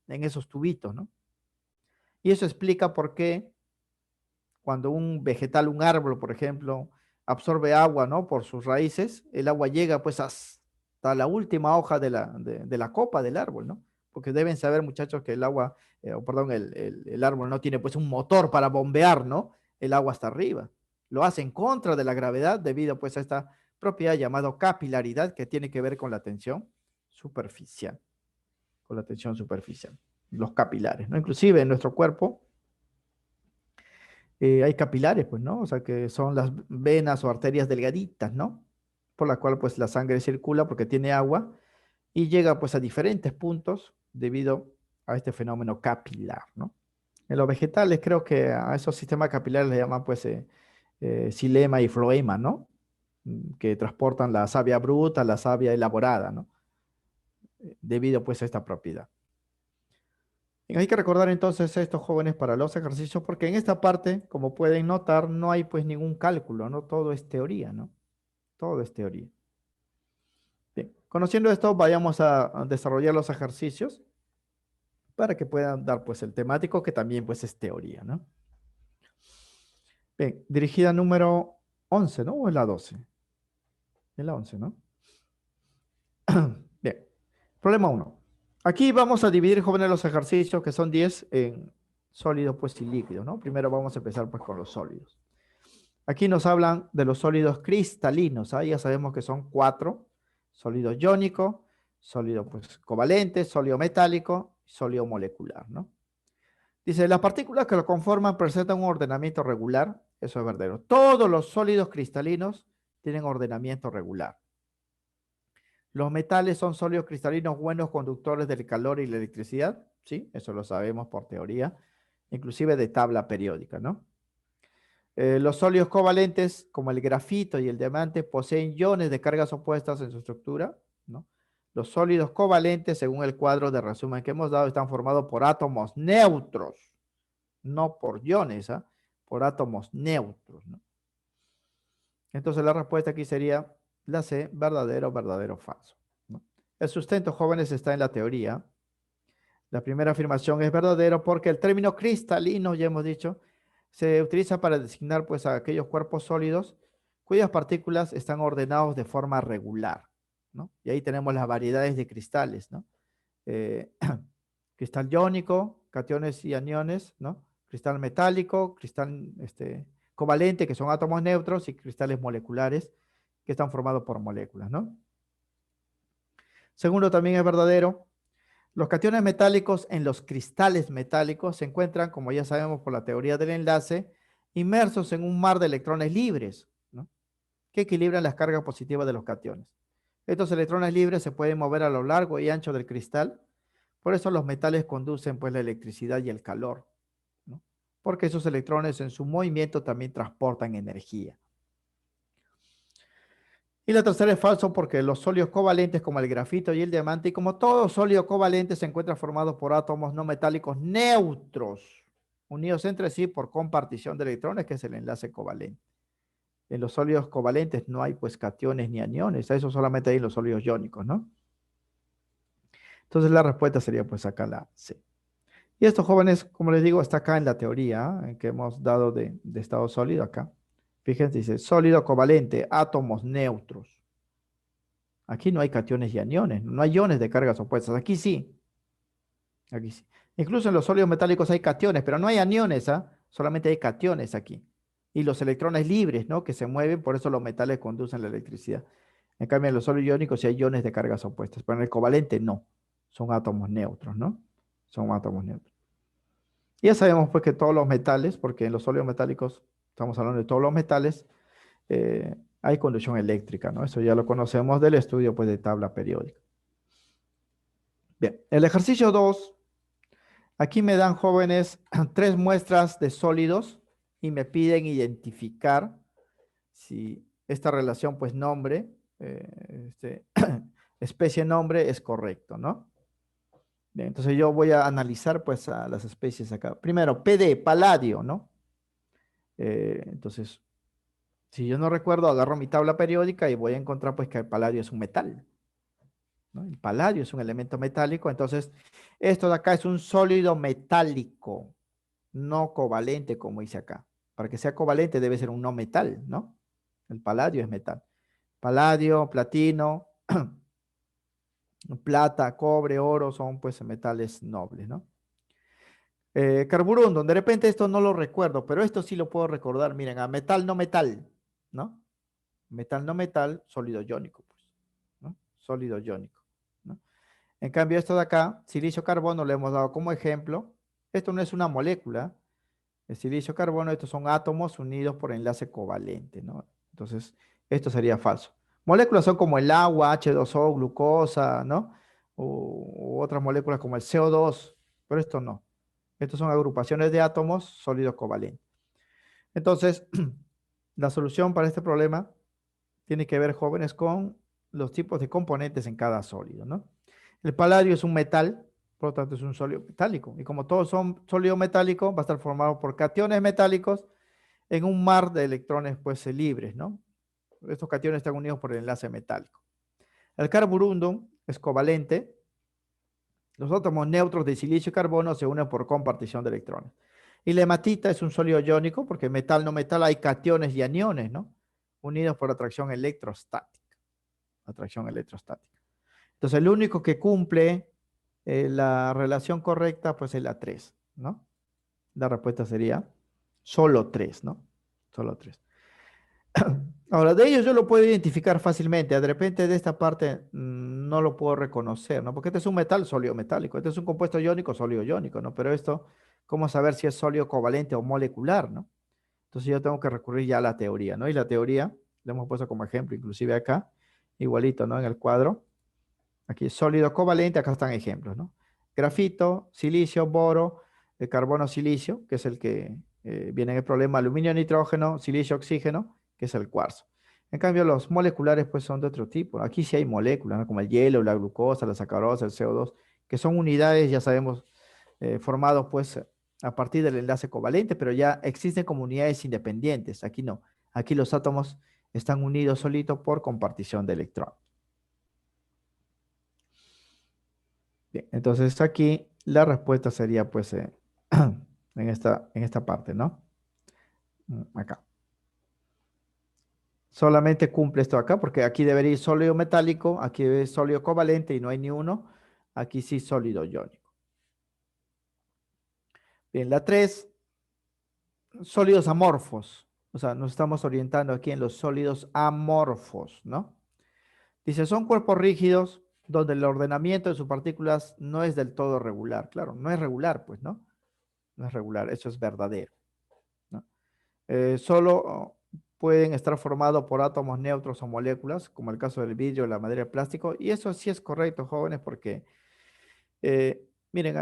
En esos tubitos, ¿no? Y eso explica por qué cuando un vegetal, un árbol, por ejemplo, absorbe agua, ¿no? Por sus raíces, el agua llega pues hasta la última hoja de la copa del árbol, ¿no? Porque deben saber, muchachos, que el agua, perdón, el árbol no tiene pues un motor para bombear, ¿no? El agua hasta arriba. Lo hace en contra de la gravedad debido pues a esta propiedad llamada capilaridad que tiene que ver con la tensión superficial, con la tensión superficial, los capilares, ¿no? Inclusive en nuestro cuerpo hay capilares, pues, ¿no? O sea, que son las venas o arterias delgaditas, ¿no? Por la cual, pues, la sangre circula porque tiene agua y llega, pues, a diferentes puntos debido a este fenómeno capilar, ¿no? En los vegetales creo que a esos sistemas capilares le llaman, pues, xilema y floema, ¿no? Que transportan la savia bruta, la savia elaborada, ¿no? Debido, pues, a esta propiedad. Hay que recordar entonces a estos jóvenes para los ejercicios, porque en esta parte, como pueden notar, no hay pues ningún cálculo, ¿no? Todo es teoría, ¿no? Todo es teoría. Bien, conociendo esto, vayamos a desarrollar los ejercicios para que puedan dar pues el temático, que también pues es teoría, ¿no? Bien, dirigida número 11, ¿no? ¿O es la 12? Es la 11, ¿no? Bien, problema 1. Aquí vamos a dividir, jóvenes, los ejercicios, que son 10, en sólidos pues y líquidos, ¿no? Primero vamos a empezar pues con los sólidos. Aquí nos hablan de los sólidos cristalinos, ¿ah? Ya sabemos que son 4: sólido iónico, sólido pues covalente, sólido metálico, sólido molecular, ¿no? Dice, las partículas que lo conforman presentan un ordenamiento regular. Eso es verdadero. Todos los sólidos cristalinos tienen ordenamiento regular. Los metales son sólidos cristalinos buenos conductores del calor y la electricidad. Sí, eso lo sabemos por teoría, inclusive de tabla periódica, ¿no? Los sólidos covalentes, como el grafito y el diamante, poseen iones de cargas opuestas en su estructura, ¿no? Los sólidos covalentes, según el cuadro de resumen que hemos dado, están formados por átomos neutros, no por iones, ¿ah? Por átomos neutros, ¿no? Entonces la respuesta aquí sería la C, verdadero, verdadero, falso, ¿no? El sustento, jóvenes, está en la teoría. La primera afirmación es verdadero porque el término cristalino, ya hemos dicho, se utiliza para designar pues a aquellos cuerpos sólidos cuyas partículas están ordenados de forma regular, ¿no? Y ahí tenemos las variedades de cristales, ¿no? Eh, cristal iónico, cationes y aniones, ¿no? Cristal metálico, cristal covalente, que son átomos neutros, y cristales moleculares, que están formados por moléculas, ¿no? Segundo, también es verdadero. Los cationes metálicos en los cristales metálicos se encuentran, como ya sabemos por la teoría del enlace, inmersos en un mar de electrones libres, ¿no? Que equilibran las cargas positivas de los cationes. Estos electrones libres se pueden mover a lo largo y ancho del cristal, por eso los metales conducen pues la electricidad y el calor, ¿no? Porque esos electrones en su movimiento también transportan energía. Y la tercera es falso porque los sólidos covalentes como el grafito y el diamante, y como todo sólido covalente, se encuentran formados por átomos no metálicos neutros, unidos entre sí por compartición de electrones, que es el enlace covalente. En los sólidos covalentes no hay pues cationes ni aniones, eso solamente hay en los sólidos iónicos, ¿no? Entonces la respuesta sería pues acá la C. Y estos jóvenes, como les digo, está acá en la teoría que hemos dado de estado sólido acá. Fíjense, dice sólido covalente, átomos neutros. Aquí no hay cationes y aniones, no hay iones de cargas opuestas. Aquí sí, aquí sí. Incluso en los sólidos metálicos hay cationes, pero no hay aniones, ¿ah? Solamente hay cationes aquí. Y los electrones libres, ¿no? Que se mueven, por eso los metales conducen la electricidad. En cambio, en los sólidos iónicos sí hay iones de cargas opuestas, pero en el covalente no. Son átomos neutros, ¿no? Son átomos neutros. Y ya sabemos pues que todos los metales, porque en los sólidos metálicos estamos hablando de todos los metales, hay conducción eléctrica, ¿no? Eso ya lo conocemos del estudio pues de tabla periódica. Bien, el ejercicio 2, aquí me dan jóvenes 3 muestras de sólidos y me piden identificar si esta relación pues nombre, especie nombre es correcto, ¿no? Bien, entonces yo voy a analizar pues a las especies acá. Primero, PD, paladio, ¿no? Entonces, si yo no recuerdo, agarro mi tabla periódica y voy a encontrar pues que el paladio es un metal, ¿no? El paladio es un elemento metálico, entonces esto de acá es un sólido metálico, no covalente como dice acá. Para que sea covalente debe ser un no metal, ¿no? El paladio es metal. Paladio, platino, plata, cobre, oro son pues metales nobles, ¿no? Carburondo, de repente esto no lo recuerdo, pero esto sí lo puedo recordar. Miren, a metal no metal, ¿no? Metal no metal, sólido iónico, pues, ¿no? Sólido iónico, ¿no? En cambio, esto de acá, silicio carbono, le hemos dado como ejemplo. Esto no es una molécula. El silicio carbono, estos son átomos unidos por enlace covalente, ¿no? Entonces, esto sería falso. Moléculas son como el agua, H2O, glucosa, ¿no? O otras moléculas como el CO2, pero esto no. Estos son agrupaciones de átomos sólidos covalentes. Entonces, la solución para este problema tiene que ver, jóvenes, con los tipos de componentes en cada sólido, ¿no? El paladio es un metal, por lo tanto es un sólido metálico. Y como todos son sólidos metálicos, va a estar formado por cationes metálicos en un mar de electrones pues libres, ¿no? Estos cationes están unidos por el enlace metálico. El carborundum es covalente. Los átomos neutros de silicio y carbono se unen por compartición de electrones. Y la hematita es un sólido iónico porque metal no metal hay cationes y aniones, ¿no? Unidos por atracción electrostática. Atracción electrostática. Entonces, el único que cumple la relación correcta, pues es la 3, ¿no? La respuesta sería solo 3, ¿no? Solo 3. Ahora, de ellos yo lo puedo identificar fácilmente. De repente de esta parte no lo puedo reconocer, ¿no? Porque este es un metal sólido metálico. Este es un compuesto iónico sólido iónico, ¿no? Pero esto, ¿cómo saber si es sólido covalente o molecular, ¿no? Entonces yo tengo que recurrir ya a la teoría, ¿no? Y la teoría, le hemos puesto como ejemplo, inclusive acá, igualito, ¿no? En el cuadro. Aquí sólido covalente, acá están ejemplos, ¿no? Grafito, silicio, boro, el carbono silicio, que es el que viene en el problema, aluminio, nitrógeno, silicio, oxígeno, que es el cuarzo. En cambio, los moleculares pues son de otro tipo. Aquí sí hay moléculas, ¿no? Como el hielo, la glucosa, la sacarosa, el CO2, que son unidades, ya sabemos, formados pues a partir del enlace covalente, pero ya existen como unidades independientes. Aquí no. Aquí los átomos están unidos solitos por compartición de electrones. Bien, entonces aquí la respuesta sería pues en esta parte, ¿no? Acá. Solamente cumple esto acá, porque aquí debería ir sólido metálico, aquí es sólido covalente y no hay ni uno. Aquí sí sólido iónico. Bien, la 3, sólidos amorfos. O sea, nos estamos orientando aquí en los sólidos amorfos, ¿no? Dice, son cuerpos rígidos donde el ordenamiento de sus partículas no es del todo regular. Claro, no es regular, pues, ¿no? No es regular, eso es verdadero, ¿no? Solo pueden estar formados por átomos neutros o moléculas, como el caso del vidrio o la madera de plástico. Y eso sí es correcto, jóvenes, porque, miren,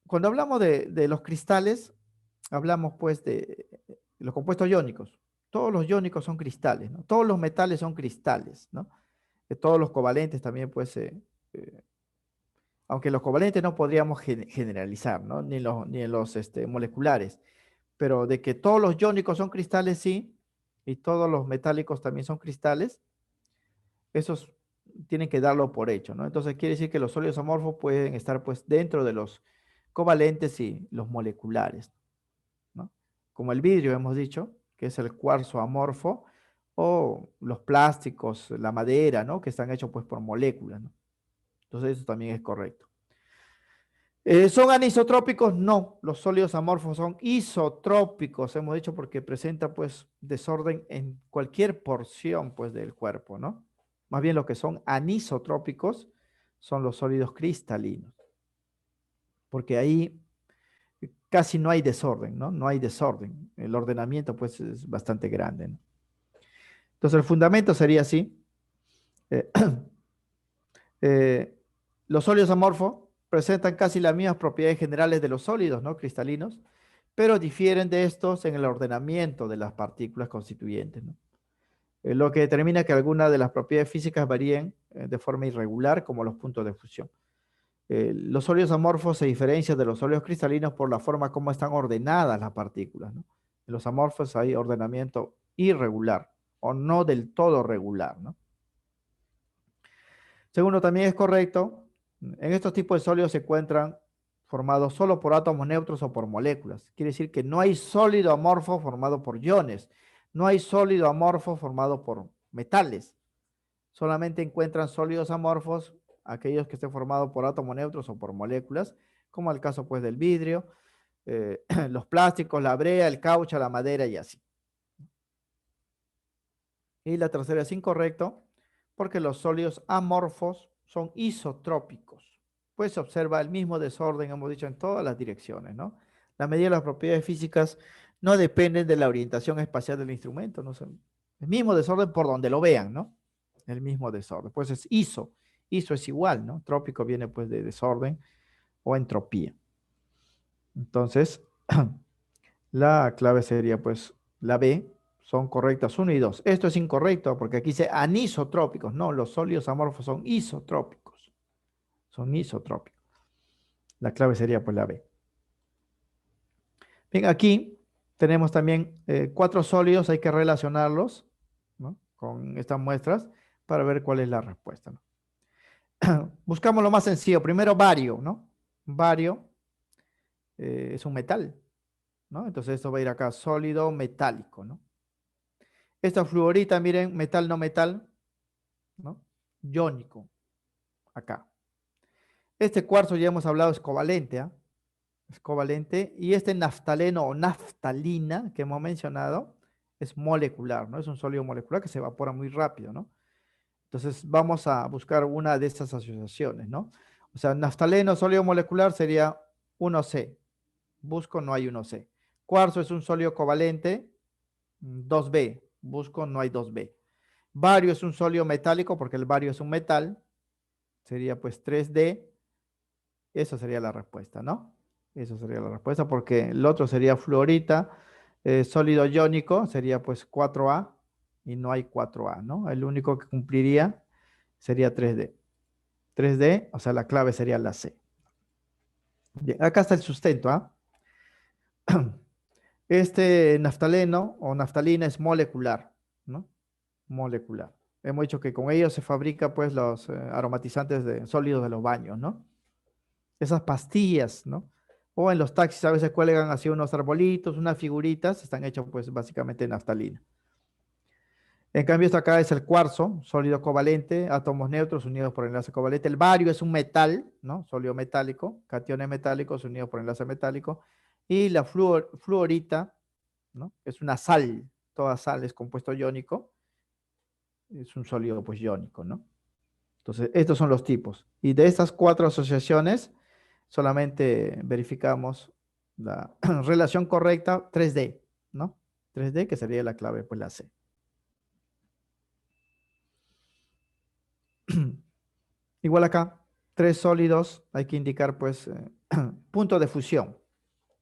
cuando hablamos de los cristales, hablamos pues de los compuestos iónicos. Todos los iónicos son cristales, ¿no? Todos los metales son cristales, ¿no? Todos los covalentes también, pues, aunque los covalentes no podríamos generalizar, ¿no? Ni en los moleculares, pero de que todos los iónicos son cristales, sí, y todos los metálicos también son cristales, esos tienen que darlo por hecho, ¿no? Entonces quiere decir que los sólidos amorfos pueden estar pues dentro de los covalentes y los moleculares, ¿no? Como el vidrio hemos dicho, que es el cuarzo amorfo, o los plásticos, la madera, ¿no? Que están hechos pues por moléculas, ¿no? Entonces eso también es correcto. ¿Son anisotrópicos? No, los sólidos amorfos son isotrópicos, hemos dicho, porque presenta pues desorden en cualquier porción pues del cuerpo, ¿no? Más bien lo que son anisotrópicos son los sólidos cristalinos, porque ahí casi no hay desorden, ¿no? No hay desorden. El ordenamiento pues es bastante grande, ¿no? Entonces el fundamento sería así. eh, eh, los sólidos amorfos presentan casi las mismas propiedades generales de los sólidos, ¿no? Cristalinos, pero difieren de estos en el ordenamiento de las partículas constituyentes, ¿no? Lo que determina que algunas de las propiedades físicas varíen de forma irregular, como los puntos de fusión. Los sólidos amorfos se diferencian de los sólidos cristalinos por la forma como están ordenadas las partículas, ¿no? En los amorfos hay ordenamiento irregular o no del todo regular, ¿no? Segundo, también es correcto, en estos tipos de sólidos se encuentran formados solo por átomos neutros o por moléculas. Quiere decir que no hay sólido amorfo formado por iones, no hay sólido amorfo formado por metales. Solamente encuentran sólidos amorfos aquellos que estén formados por átomos neutros o por moléculas, como el caso pues del vidrio, los plásticos, la brea, el caucho, la madera y así. Y la tercera es incorrecto, porque los sólidos amorfos son isotrópicos. Pues se observa el mismo desorden, hemos dicho, en todas las direcciones, ¿no? La medida de las propiedades físicas no dependen de la orientación espacial del instrumento, ¿no? Son el mismo desorden por donde lo vean, ¿no? El mismo desorden. Pues es iso. Iso es igual, ¿no? Trópico viene pues de desorden o entropía. Entonces, la clave sería pues la B, son correctas 1 y 2. Esto es incorrecto porque aquí dice anisotrópicos. No, los sólidos amorfos son isotrópicos. Son isotrópicos. La clave sería pues la B. Bien, aquí tenemos también 4 sólidos, hay que relacionarlos, ¿no? Con estas muestras para ver cuál es la respuesta, ¿no? Buscamos lo más sencillo. Primero, bario, ¿no? Bario es un metal, ¿no? Entonces esto va a ir acá, sólido metálico, ¿no? Esta fluorita, miren, metal no metal, ¿no? Iónico, acá. Este cuarzo ya hemos hablado es covalente, ¿ah? Es covalente. Y este naftaleno o naftalina que hemos mencionado es molecular, ¿no? Es un sólido molecular que se evapora muy rápido, ¿no? Entonces vamos a buscar una de estas asociaciones, ¿no? O sea, naftaleno, sólido molecular sería 1C. Busco, no hay 1C. Cuarzo es un sólido covalente, 2B. Busco, no hay 2B. Bario es un sólido metálico porque el bario es un metal. Sería pues 3D. Esa sería la respuesta, ¿no? Esa sería la respuesta porque el otro sería fluorita, sólido iónico, sería pues 4A y no hay 4A, ¿no? El único que cumpliría sería 3D. 3D, o sea, la clave sería la C. Bien, acá está el sustento, ¿ah? Este naftaleno o naftalina es molecular, ¿no? Molecular. Hemos dicho que con ellos se fabrica pues los aromatizantes de sólidos de los baños, ¿no? Esas pastillas, ¿no? O en los taxis a veces cuelgan así unos arbolitos, unas figuritas, están hechos pues básicamente de naftalina. En cambio, esto acá es el cuarzo, sólido covalente, átomos neutros unidos por enlace covalente. El bario es un metal, ¿no? Sólido metálico, cationes metálicos unidos por enlace metálico. Y la fluorita, ¿no? Es una sal, toda sal es compuesto iónico, es un sólido pues iónico, ¿no? Entonces, estos son los tipos. Y de estas 4 asociaciones, solamente verificamos la relación correcta 3D, ¿no? 3D, que sería la clave, pues la C. Igual acá, 3 sólidos, hay que indicar pues punto de fusión.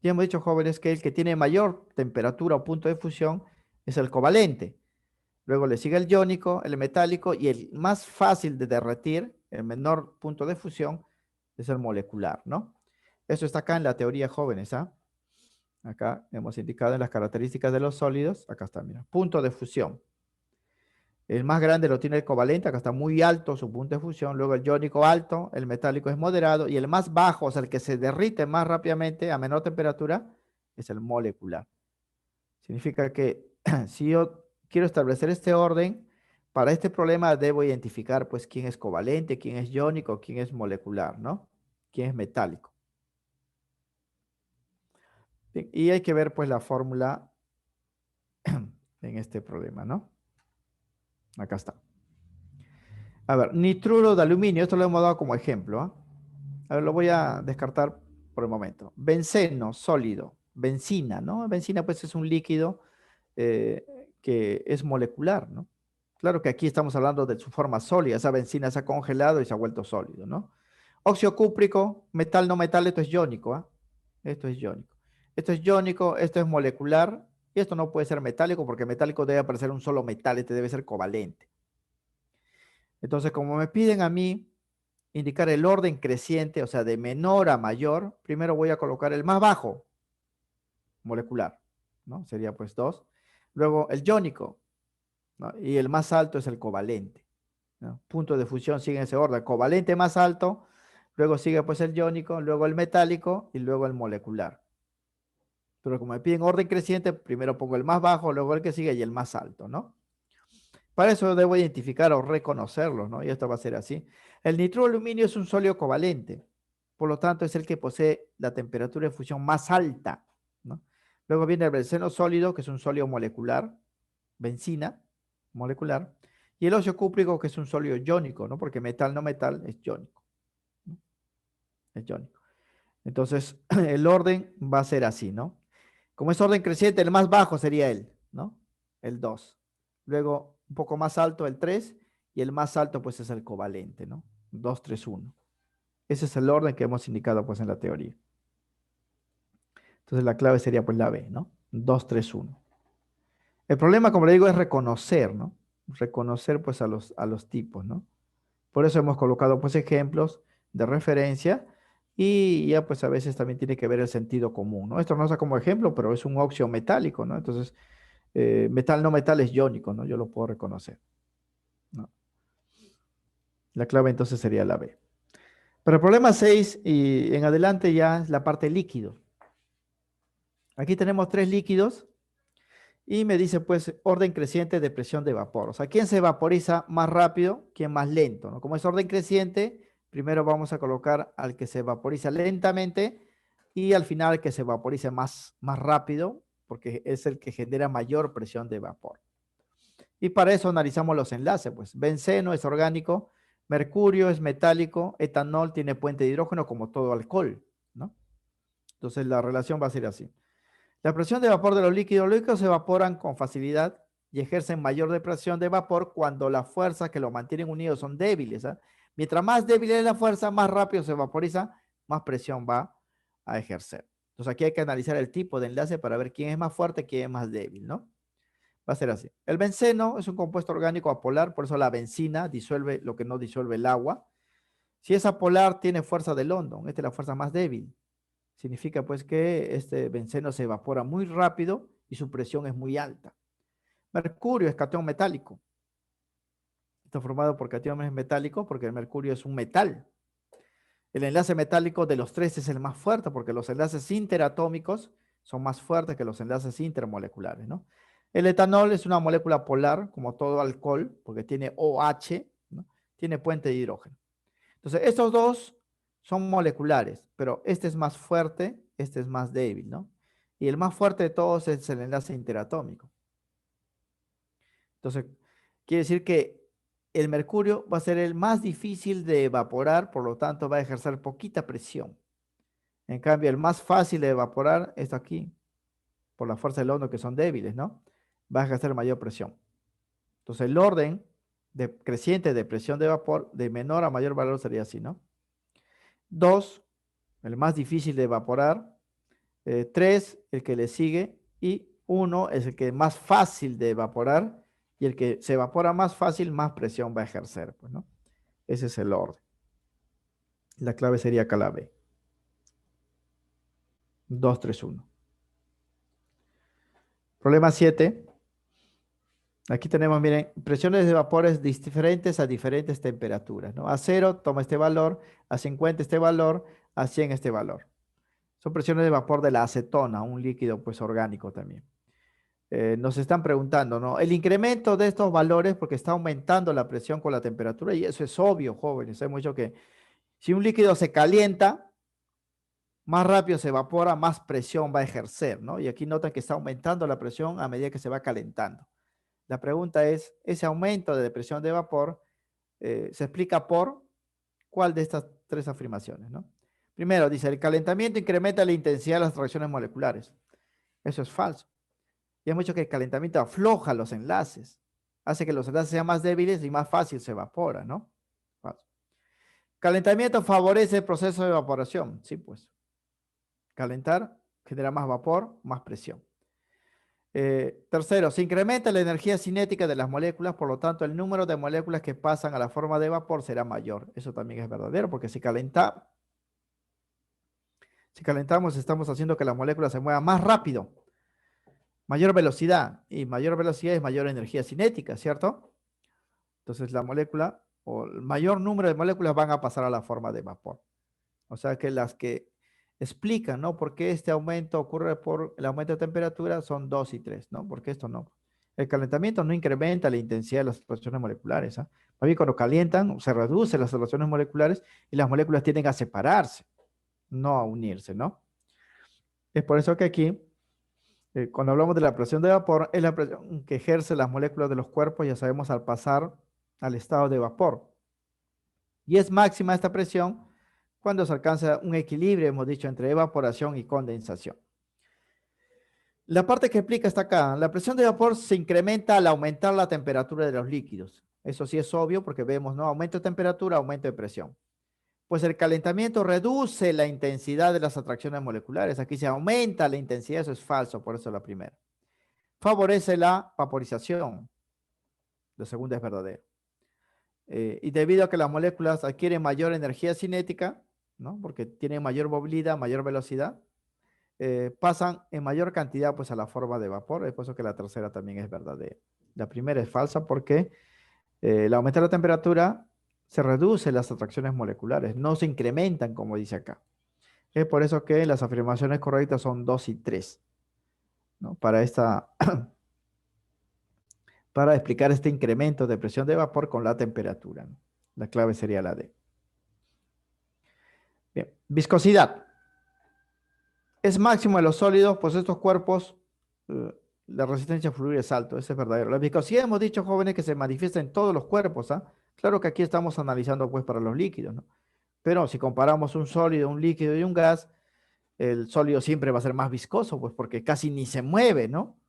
Ya hemos dicho, jóvenes, que el que tiene mayor temperatura o punto de fusión es el covalente. Luego le sigue el iónico, el metálico y el más fácil de derretir, el menor punto de fusión, es el molecular, ¿no? Eso está acá en la teoría, jóvenes, ¿ah? Acá hemos indicado en las características de los sólidos, acá está, mira, punto de fusión. El más grande lo tiene el covalente, acá está muy alto su punto de fusión, luego el iónico alto, el metálico es moderado y el más bajo, o sea, el que se derrite más rápidamente a menor temperatura, es el molecular. Significa que si yo quiero establecer este orden. Para este problema debo identificar pues quién es covalente, quién es iónico, quién es molecular, ¿no? Quién es metálico. Bien, y hay que ver pues la fórmula en este problema, ¿no? Acá está. A ver, nitruro de aluminio, esto lo hemos dado como ejemplo, ¿ah? A ver, lo voy a descartar por el momento. Benceno sólido, benzina, ¿no? Benzina pues es un líquido eh, que es molecular, ¿no? Claro que aquí estamos hablando de su forma sólida, esa benzina se ha congelado y se ha vuelto sólido, ¿no? Óxido cúprico, metal no metal, esto es iónico, ¿ah? Esto es iónico. Esto es iónico, esto es molecular, y esto no puede ser metálico porque metálico debe aparecer un solo metal, este debe ser covalente. Entonces, como me piden a mí indicar el orden creciente, o sea, de menor a mayor, primero voy a colocar el más bajo, molecular, ¿no? Sería pues 2. Luego el iónico, ¿no? Y el más alto es el covalente, ¿no? Punto de fusión sigue en ese orden, covalente más alto, luego sigue pues el iónico, luego el metálico y luego el molecular. Pero como me piden orden creciente, primero pongo el más bajo, luego el que sigue y el más alto, ¿no? Para eso debo identificar o reconocerlos, ¿no? Y esto va a ser así. El nitroaluminio es un sólido covalente, por lo tanto es el que posee la temperatura de fusión más alta, ¿no? Luego viene el benceno sólido, que es un sólido molecular, benzina molecular, y el óxido cúprico, que es un sólido iónico, ¿no? Porque metal no metal es iónico, ¿no? Es iónico. Entonces, el orden va a ser así, ¿no? Como es orden creciente, el más bajo sería el, ¿no? El 2. Luego, un poco más alto, el 3. Y el más alto, pues, es el covalente, ¿no? 2, 3, 1. Ese es el orden que hemos indicado, pues, en la teoría. Entonces, la clave sería, pues, la B, ¿no? 2, 3, 1. El problema, como le digo, es reconocer, ¿no? Reconocer, pues, a los tipos, ¿no? Por eso hemos colocado, pues, ejemplos de referencia y ya, pues, a veces también tiene que ver el sentido común, ¿no? Esto no está como ejemplo, pero es un óxido metálico, ¿no? Entonces, metal no metal es iónico, ¿no? Yo lo puedo reconocer, ¿no? La clave entonces sería la B. Para el problema 6 y en adelante ya es la parte líquido. Aquí tenemos 3 líquidos y me dice pues orden creciente de presión de vapor. O sea, ¿quién se vaporiza más rápido? ¿Quién más lento? ¿No? Como es orden creciente, primero vamos a colocar al que se vaporiza lentamente y al final al que se vaporice más rápido, porque es el que genera mayor presión de vapor. Y para eso analizamos los enlaces, pues benceno es orgánico, mercurio es metálico, etanol tiene puente de hidrógeno como todo alcohol, ¿no? Entonces la relación va a ser así. La presión de vapor de los líquidos se evaporan con facilidad y ejercen mayor presión de vapor cuando las fuerzas que los mantienen unidos son débiles, ¿eh? Mientras más débil es la fuerza, más rápido se vaporiza, más presión va a ejercer. Entonces aquí hay que analizar el tipo de enlace para ver quién es más fuerte, quién es más débil, ¿no? Va a ser así. El benceno es un compuesto orgánico apolar, por eso la benzina disuelve lo que no disuelve el agua. Si es apolar, tiene fuerza de London. Esta es la fuerza más débil. Significa pues que este benceno se evapora muy rápido y su presión es muy alta. Mercurio es catión metálico. Está formado por cationes metálicos porque el mercurio es un metal. El enlace metálico de los tres es el más fuerte porque los enlaces interatómicos son más fuertes que los enlaces intermoleculares, ¿no? El etanol es una molécula polar, como todo alcohol, porque tiene OH, ¿no? Tiene puente de hidrógeno. Entonces, estos dos son moleculares, pero este es más fuerte, este es más débil, ¿no? Y el más fuerte de todos es el enlace interatómico. Entonces, quiere decir que el mercurio va a ser el más difícil de evaporar, por lo tanto va a ejercer poquita presión. En cambio, el más fácil de evaporar está aquí, por la fuerza del hondo que son débiles, ¿no? Va a ejercer mayor presión. Entonces, el orden creciente de presión de vapor de menor a mayor valor sería así, ¿no? 2, el más difícil de evaporar. 3, el que le sigue. Y 1 es el que es más fácil de evaporar. Y el que se evapora más fácil, más presión va a ejercer, pues, ¿no? Ese es el orden. La clave sería acá la B. 2, 3, 1. Problema 7. Aquí tenemos, miren, presiones de vapores diferentes a diferentes temperaturas, ¿no? A 0 toma este valor, a 50 este valor, a 100 este valor. Son presiones de vapor de la acetona, un líquido pues orgánico también. nos están preguntando, ¿no? El incremento de estos valores porque está aumentando la presión con la temperatura y eso es obvio, jóvenes. Hay mucho que si un líquido se calienta, más rápido se evapora, más presión va a ejercer, ¿no? Y aquí notan que está aumentando la presión a medida que se va calentando. La pregunta es, ese aumento de presión de vapor se explica por cuál de estas tres afirmaciones, ¿no? Primero, dice, el calentamiento incrementa la intensidad de las reacciones moleculares. Eso es falso. Y hay mucho que el calentamiento afloja los enlaces, hace que los enlaces sean más débiles y más fácil se evapora, ¿no? Falso. Calentamiento favorece el proceso de evaporación. Sí, pues. Calentar genera más vapor, más presión. Tercero, se incrementa la energía cinética de las moléculas, por lo tanto el número de moléculas que pasan a la forma de vapor será mayor. Eso también es verdadero, porque si calentamos estamos haciendo que la molécula se mueva más rápido, mayor velocidad, y mayor velocidad es mayor energía cinética, ¿cierto? Entonces la molécula o el mayor número de moléculas van a pasar a la forma de vapor. O sea que las que explican, ¿no? Por qué este aumento ocurre por el aumento de temperatura son 2 y 3, ¿no? Porque esto no. El calentamiento no incrementa la intensidad de las reacciones moleculares, ¿ah? Más bien cuando calientan se reducen las reacciones moleculares y las moléculas tienden a separarse, no a unirse, ¿no? Es por eso que aquí, cuando hablamos de la presión de vapor, es la presión que ejerce las moléculas de los cuerpos, ya sabemos, al pasar al estado de vapor. Y es máxima esta presión cuando se alcanza un equilibrio, hemos dicho, entre evaporación y condensación. La parte que explica está acá. La presión de vapor se incrementa al aumentar la temperatura de los líquidos. Eso sí es obvio porque vemos, ¿no? Aumento de temperatura, aumento de presión. Pues el calentamiento reduce la intensidad de las atracciones moleculares. Aquí se aumenta la intensidad, eso es falso, por eso la primera. Favorece la vaporización. La segunda es verdadera. Y debido a que las moléculas adquieren mayor energía cinética, ¿no? Porque tienen mayor movilidad, mayor velocidad, pasan en mayor cantidad pues a la forma de vapor. Es por eso que la tercera también es verdadera. La primera es falsa porque al aumentar la temperatura se reducen las atracciones moleculares, no se incrementan como dice acá. Es por eso que las afirmaciones correctas son 2 y 3, ¿no? Para explicar este incremento de presión de vapor con la temperatura, ¿no? La clave sería la D. Bien, viscosidad. Es máximo en los sólidos, pues estos cuerpos, la resistencia a fluir es alto, eso es verdadero. La viscosidad hemos dicho, jóvenes, que se manifiesta en todos los cuerpos, ¿ah? Claro que aquí estamos analizando pues para los líquidos, ¿no? Pero si comparamos un sólido, un líquido y un gas, el sólido siempre va a ser más viscoso, pues porque casi ni se mueve, ¿no?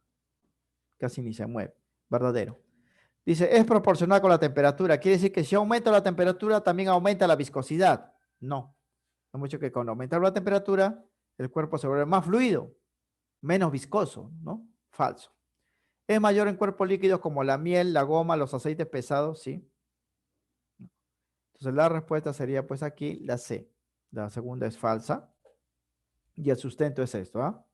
Casi ni se mueve, verdadero. Dice, es proporcional con la temperatura. Quiere decir que si aumenta la temperatura, también aumenta la viscosidad. No. Hay mucho que con aumentar la temperatura, el cuerpo se vuelve más fluido, menos viscoso, ¿no? Falso. Es mayor en cuerpos líquidos como la miel, la goma, los aceites pesados, ¿sí? Entonces la respuesta sería pues aquí la C. La segunda es falsa. Y el sustento es esto, ¿ah?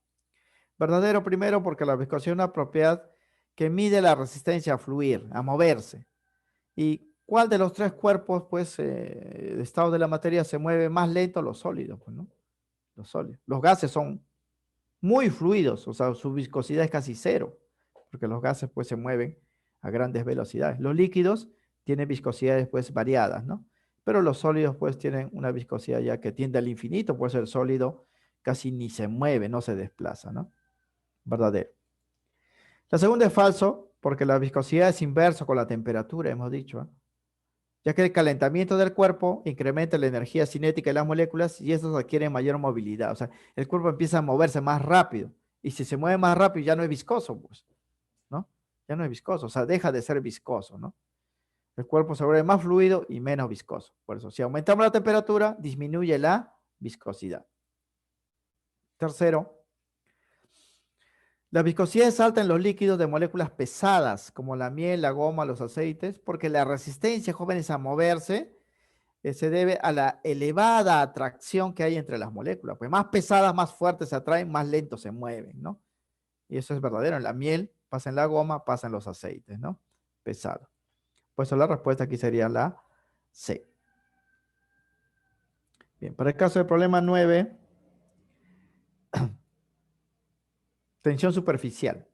Verdadero primero porque la viscosidad es una propiedad que mide la resistencia a fluir, a moverse. ¿Y cuál de los tres cuerpos, pues, el estado de la materia se mueve más lento? Los sólidos, pues, ¿no? Los sólidos. Los gases son muy fluidos, o sea, su viscosidad es casi cero, porque los gases, pues, se mueven a grandes velocidades. Los líquidos tienen viscosidades, pues, variadas, ¿no? Pero los sólidos, pues, tienen una viscosidad ya que tiende al infinito, pues el sólido casi ni se mueve, no se desplaza, ¿no? Verdadero. La segunda es falso, porque la viscosidad es inverso con la temperatura, hemos dicho, ¿eh? Ya que el calentamiento del cuerpo incrementa la energía cinética de las moléculas y estos adquieren mayor movilidad. O sea, el cuerpo empieza a moverse más rápido. Y si se mueve más rápido, ya no es viscoso, pues, ¿no? Ya no es viscoso, o sea, deja de ser viscoso, ¿no? El cuerpo se vuelve más fluido y menos viscoso. Por eso, si aumentamos la temperatura, disminuye la viscosidad. Tercero, la viscosidad es alta en los líquidos de moléculas pesadas, como la miel, la goma, los aceites, porque la resistencia, jóvenes, a moverse se debe a la elevada atracción que hay entre las moléculas. Pues más pesadas, más fuertes se atraen, más lentos se mueven, ¿no? Y eso es verdadero. En la miel pasa en la goma, pasa en los aceites, ¿no? Pesado. Por eso la respuesta aquí sería la C. Bien, para el caso del problema 9, tensión superficial.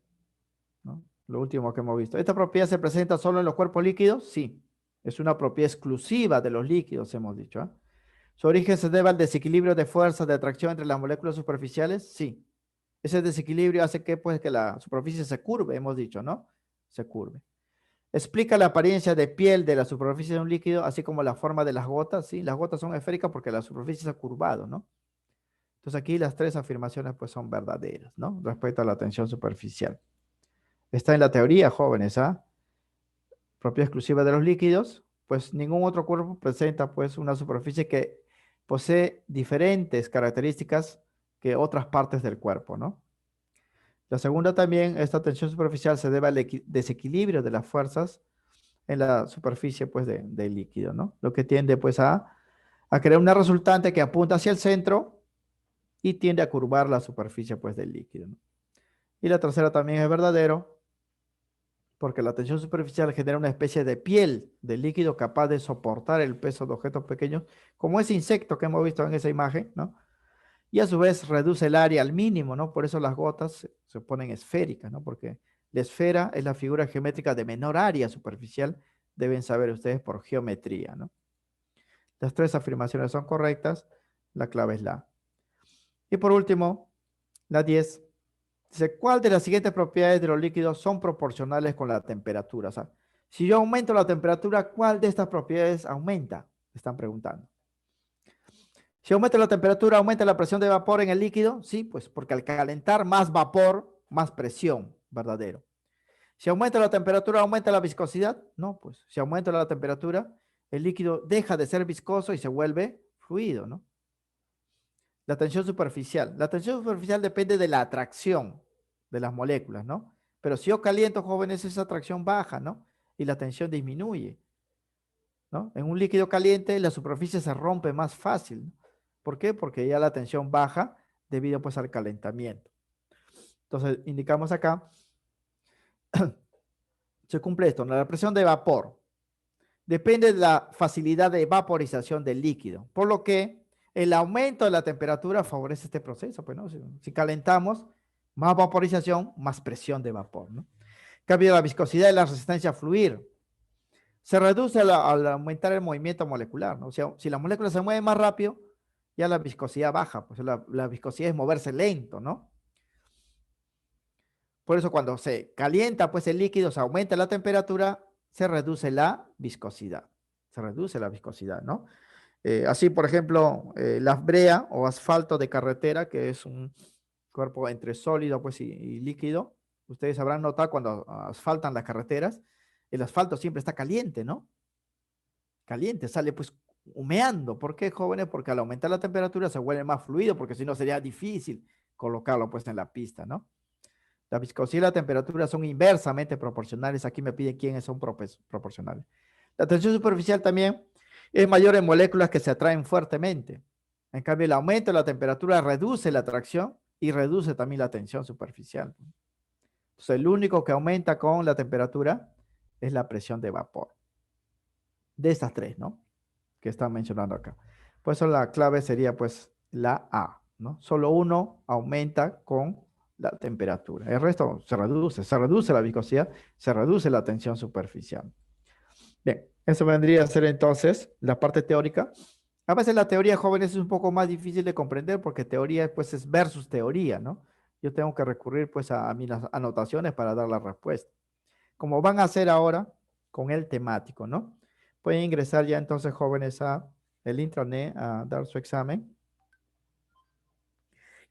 Lo último que hemos visto. ¿Esta propiedad se presenta solo en los cuerpos líquidos? Sí. Es una propiedad exclusiva de los líquidos, hemos dicho. ¿Ah? ¿Su origen se debe al desequilibrio de fuerzas de atracción entre las moléculas superficiales? Sí. Ese desequilibrio hace que, pues, que la superficie se curve, hemos dicho, ¿no? Se curve. Explica la apariencia de piel de la superficie de un líquido, así como la forma de las gotas, ¿sí? Las gotas son esféricas porque la superficie se ha curvado, ¿no? Entonces aquí las tres afirmaciones, pues, son verdaderas, ¿no? Respecto a la tensión superficial. Está en la teoría, jóvenes, ¿ah? Propiedad exclusiva de los líquidos, pues ningún otro cuerpo presenta, pues, una superficie que posee diferentes características que otras partes del cuerpo, ¿no? La segunda también, esta tensión superficial se debe al desequilibrio de las fuerzas en la superficie pues del líquido, ¿no? Lo que tiende pues a crear una resultante que apunta hacia el centro y tiende a curvar la superficie pues del líquido, ¿no? Y la tercera también es verdadero porque la tensión superficial genera una especie de piel del líquido capaz de soportar el peso de objetos pequeños, como ese insecto que hemos visto en esa imagen, ¿no? Y a su vez reduce el área al mínimo, ¿no? Por eso las gotas se ponen esféricas, ¿no? Porque la esfera es la figura geométrica de menor área superficial, deben saber ustedes por geometría, ¿no? Las tres afirmaciones son correctas, la clave es la A. Y por último, la 10, dice, ¿cuál de las siguientes propiedades de los líquidos son proporcionales con la temperatura? O sea, si yo aumento la temperatura, ¿cuál de estas propiedades aumenta? Están preguntando. Si aumenta la temperatura, aumenta la presión de vapor en el líquido. Sí, pues porque al calentar más vapor, más presión, verdadero. Si aumenta la temperatura, aumenta la viscosidad. No, pues si aumenta la temperatura, el líquido deja de ser viscoso y se vuelve fluido, ¿no? La tensión superficial. La tensión superficial depende de la atracción de las moléculas, ¿no? Pero si yo caliento, jóvenes, esa atracción baja, ¿no? Y la tensión disminuye, ¿no? En un líquido caliente, la superficie se rompe más fácil, ¿no? ¿Por qué? Porque ya la tensión baja debido pues al calentamiento. Entonces, indicamos acá, se cumple esto, ¿no? La presión de vapor depende de la facilidad de vaporización del líquido, por lo que el aumento de la temperatura favorece este proceso, pues, ¿no? Si calentamos, más vaporización, más presión de vapor, ¿no? Cambio de la viscosidad y la resistencia a fluir. Se reduce al aumentar el movimiento molecular, ¿no? O sea, si la molécula se mueve más rápido, ya la viscosidad baja, pues la viscosidad es moverse lento, ¿no? Por eso cuando se calienta pues el líquido, se aumenta la temperatura, se reduce la viscosidad. Se reduce la viscosidad, ¿no? Así, por ejemplo, la brea o asfalto de carretera, que es un cuerpo entre sólido pues, y líquido, ustedes habrán notado cuando asfaltan las carreteras, el asfalto siempre está caliente, ¿no? Caliente, sale pues humeando. ¿Por qué, jóvenes? Porque al aumentar la temperatura se vuelve más fluido, porque si no sería difícil colocarlo pues en la pista, ¿no? La viscosidad y la temperatura son inversamente proporcionales. Aquí me pide quiénes son proporcionales. La tensión superficial también es mayor en moléculas que se atraen fuertemente. En cambio, el aumento de la temperatura reduce la atracción y reduce también la tensión superficial. Entonces, el único que aumenta con la temperatura es la presión de vapor. De estas tres, ¿no? Que están mencionando acá. Por eso la clave sería pues la A, ¿no? Solo uno aumenta con la temperatura. El resto se reduce la viscosidad, se reduce la tensión superficial. Bien, eso vendría a ser entonces la parte teórica. A veces la teoría, jóvenes, es un poco más difícil de comprender porque teoría pues es versus teoría, ¿no? Yo tengo que recurrir pues a mis anotaciones para dar la respuesta. Como van a hacer ahora con el temático, ¿no? Pueden ingresar ya entonces, jóvenes, a el intranet a dar su examen,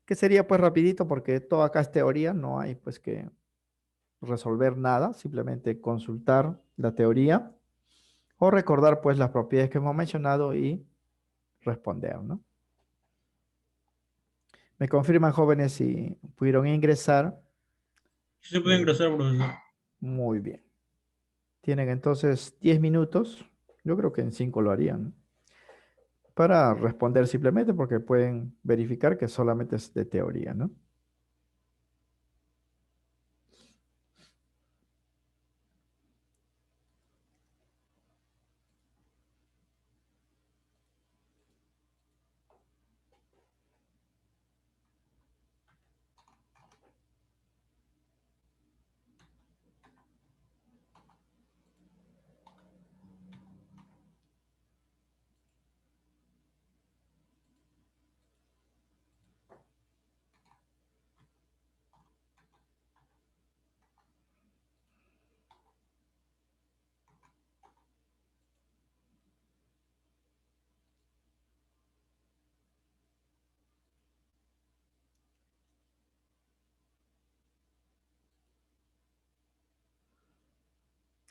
que sería pues rapidito porque todo acá es teoría, no hay pues que resolver nada, simplemente consultar la teoría o recordar pues las propiedades que hemos mencionado y responder, ¿no? Me confirman, jóvenes, si pudieron ingresar. Sí se puede Eh, ingresar, profesor. muy bien. Tienen entonces 10 minutos. Yo creo que en 5 lo harían, ¿no? Para responder simplemente porque pueden verificar que solamente es de teoría, ¿no?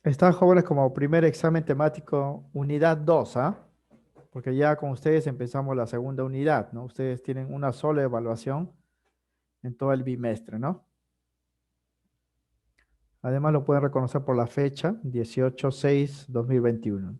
Están jóvenes como primer examen temático, unidad 2, ¿ah? Porque ya con ustedes empezamos la segunda unidad, ¿no? Ustedes tienen una sola evaluación en todo el bimestre, ¿no? Además lo pueden reconocer por la fecha, 18/6/2021.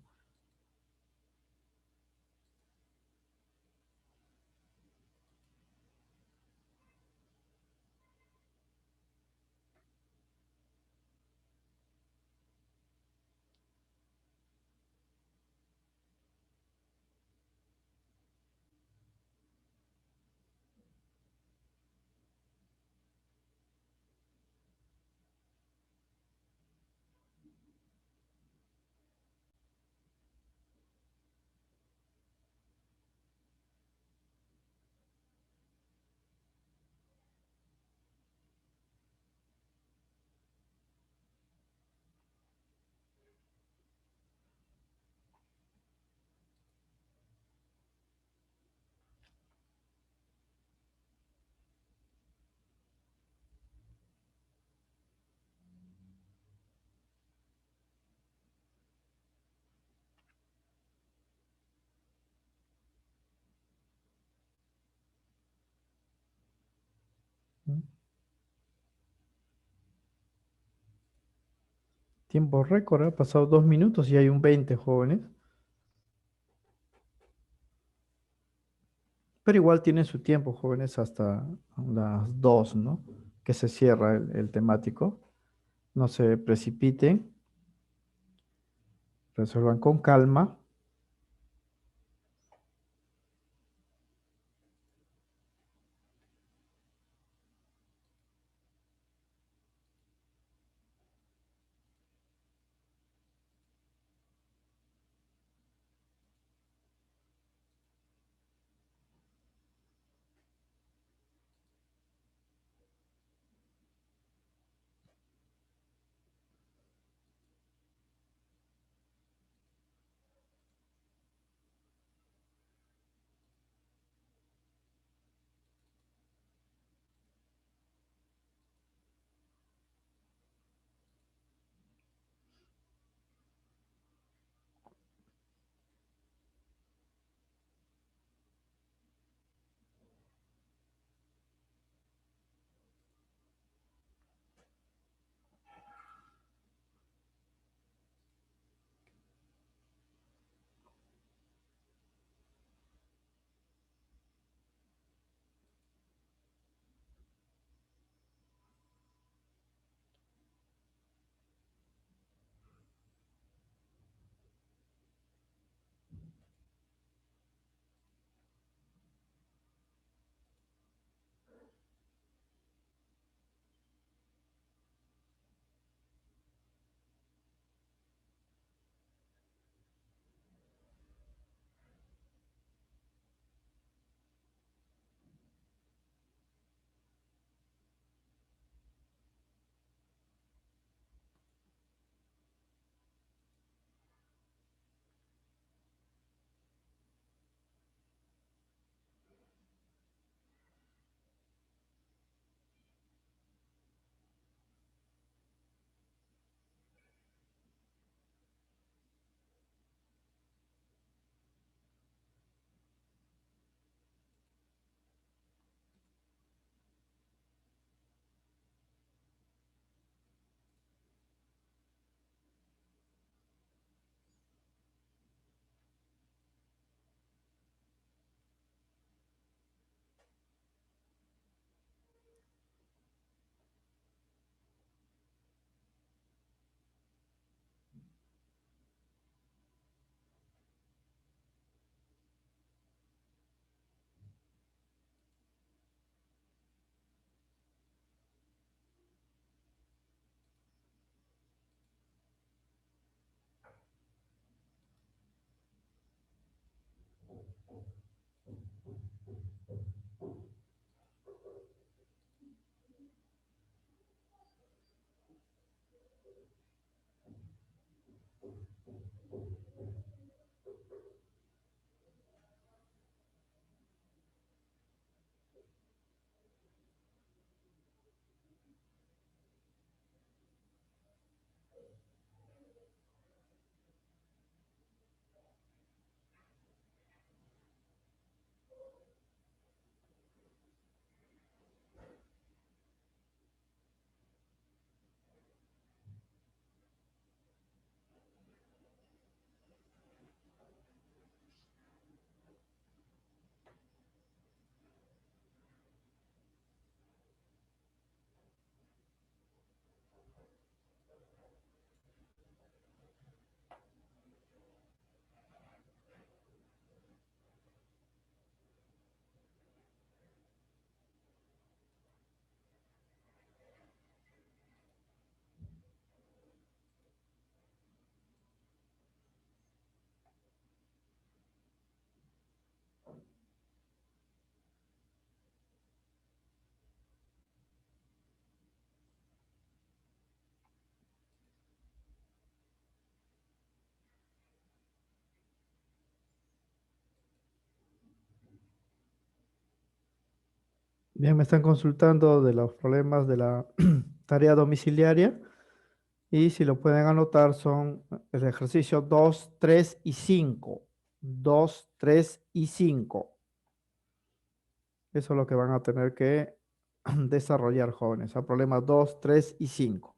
¿Mm? Tiempo récord, ha pasado 2 minutos y hay un 20 jóvenes. Pero igual tienen su tiempo, jóvenes, hasta las 2, ¿no? Que se cierra el temático. No se precipiten, resuelvan con calma. Bien, me están consultando de los problemas de la tarea domiciliaria y si lo pueden anotar son el ejercicio 2, 3 y 5. 2, 3 y 5. Eso es lo que van a tener que desarrollar, jóvenes. A problemas 2, 3 y 5.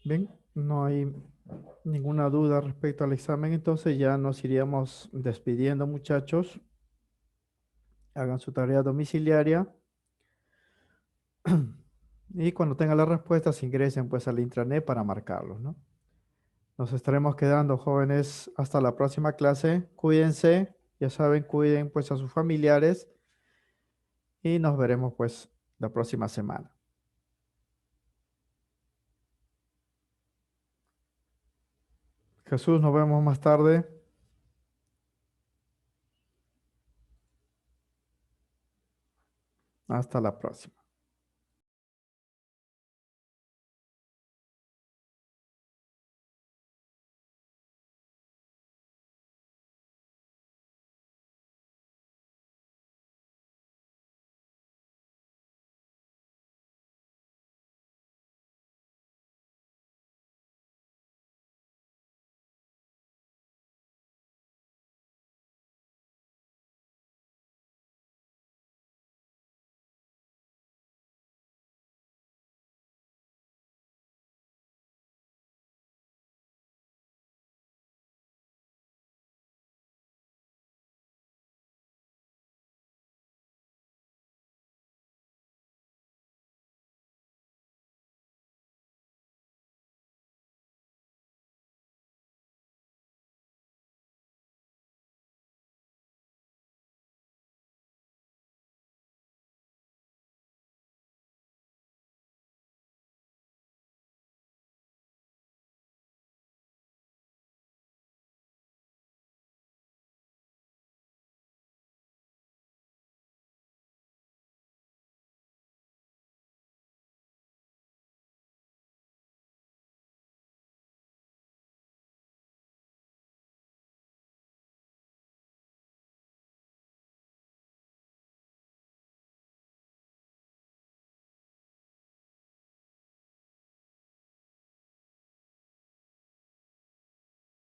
Bien, no hay ninguna duda respecto al examen, entonces ya nos iríamos despidiendo, muchachos. Hagan su tarea domiciliaria y cuando tengan las respuestas ingresen pues al intranet para marcarlos, ¿no? Nos estaremos quedando, jóvenes, hasta la próxima clase. Cuídense, ya saben, cuiden pues a sus familiares y nos veremos pues la próxima semana. Jesús, nos vemos más tarde. Hasta la próxima.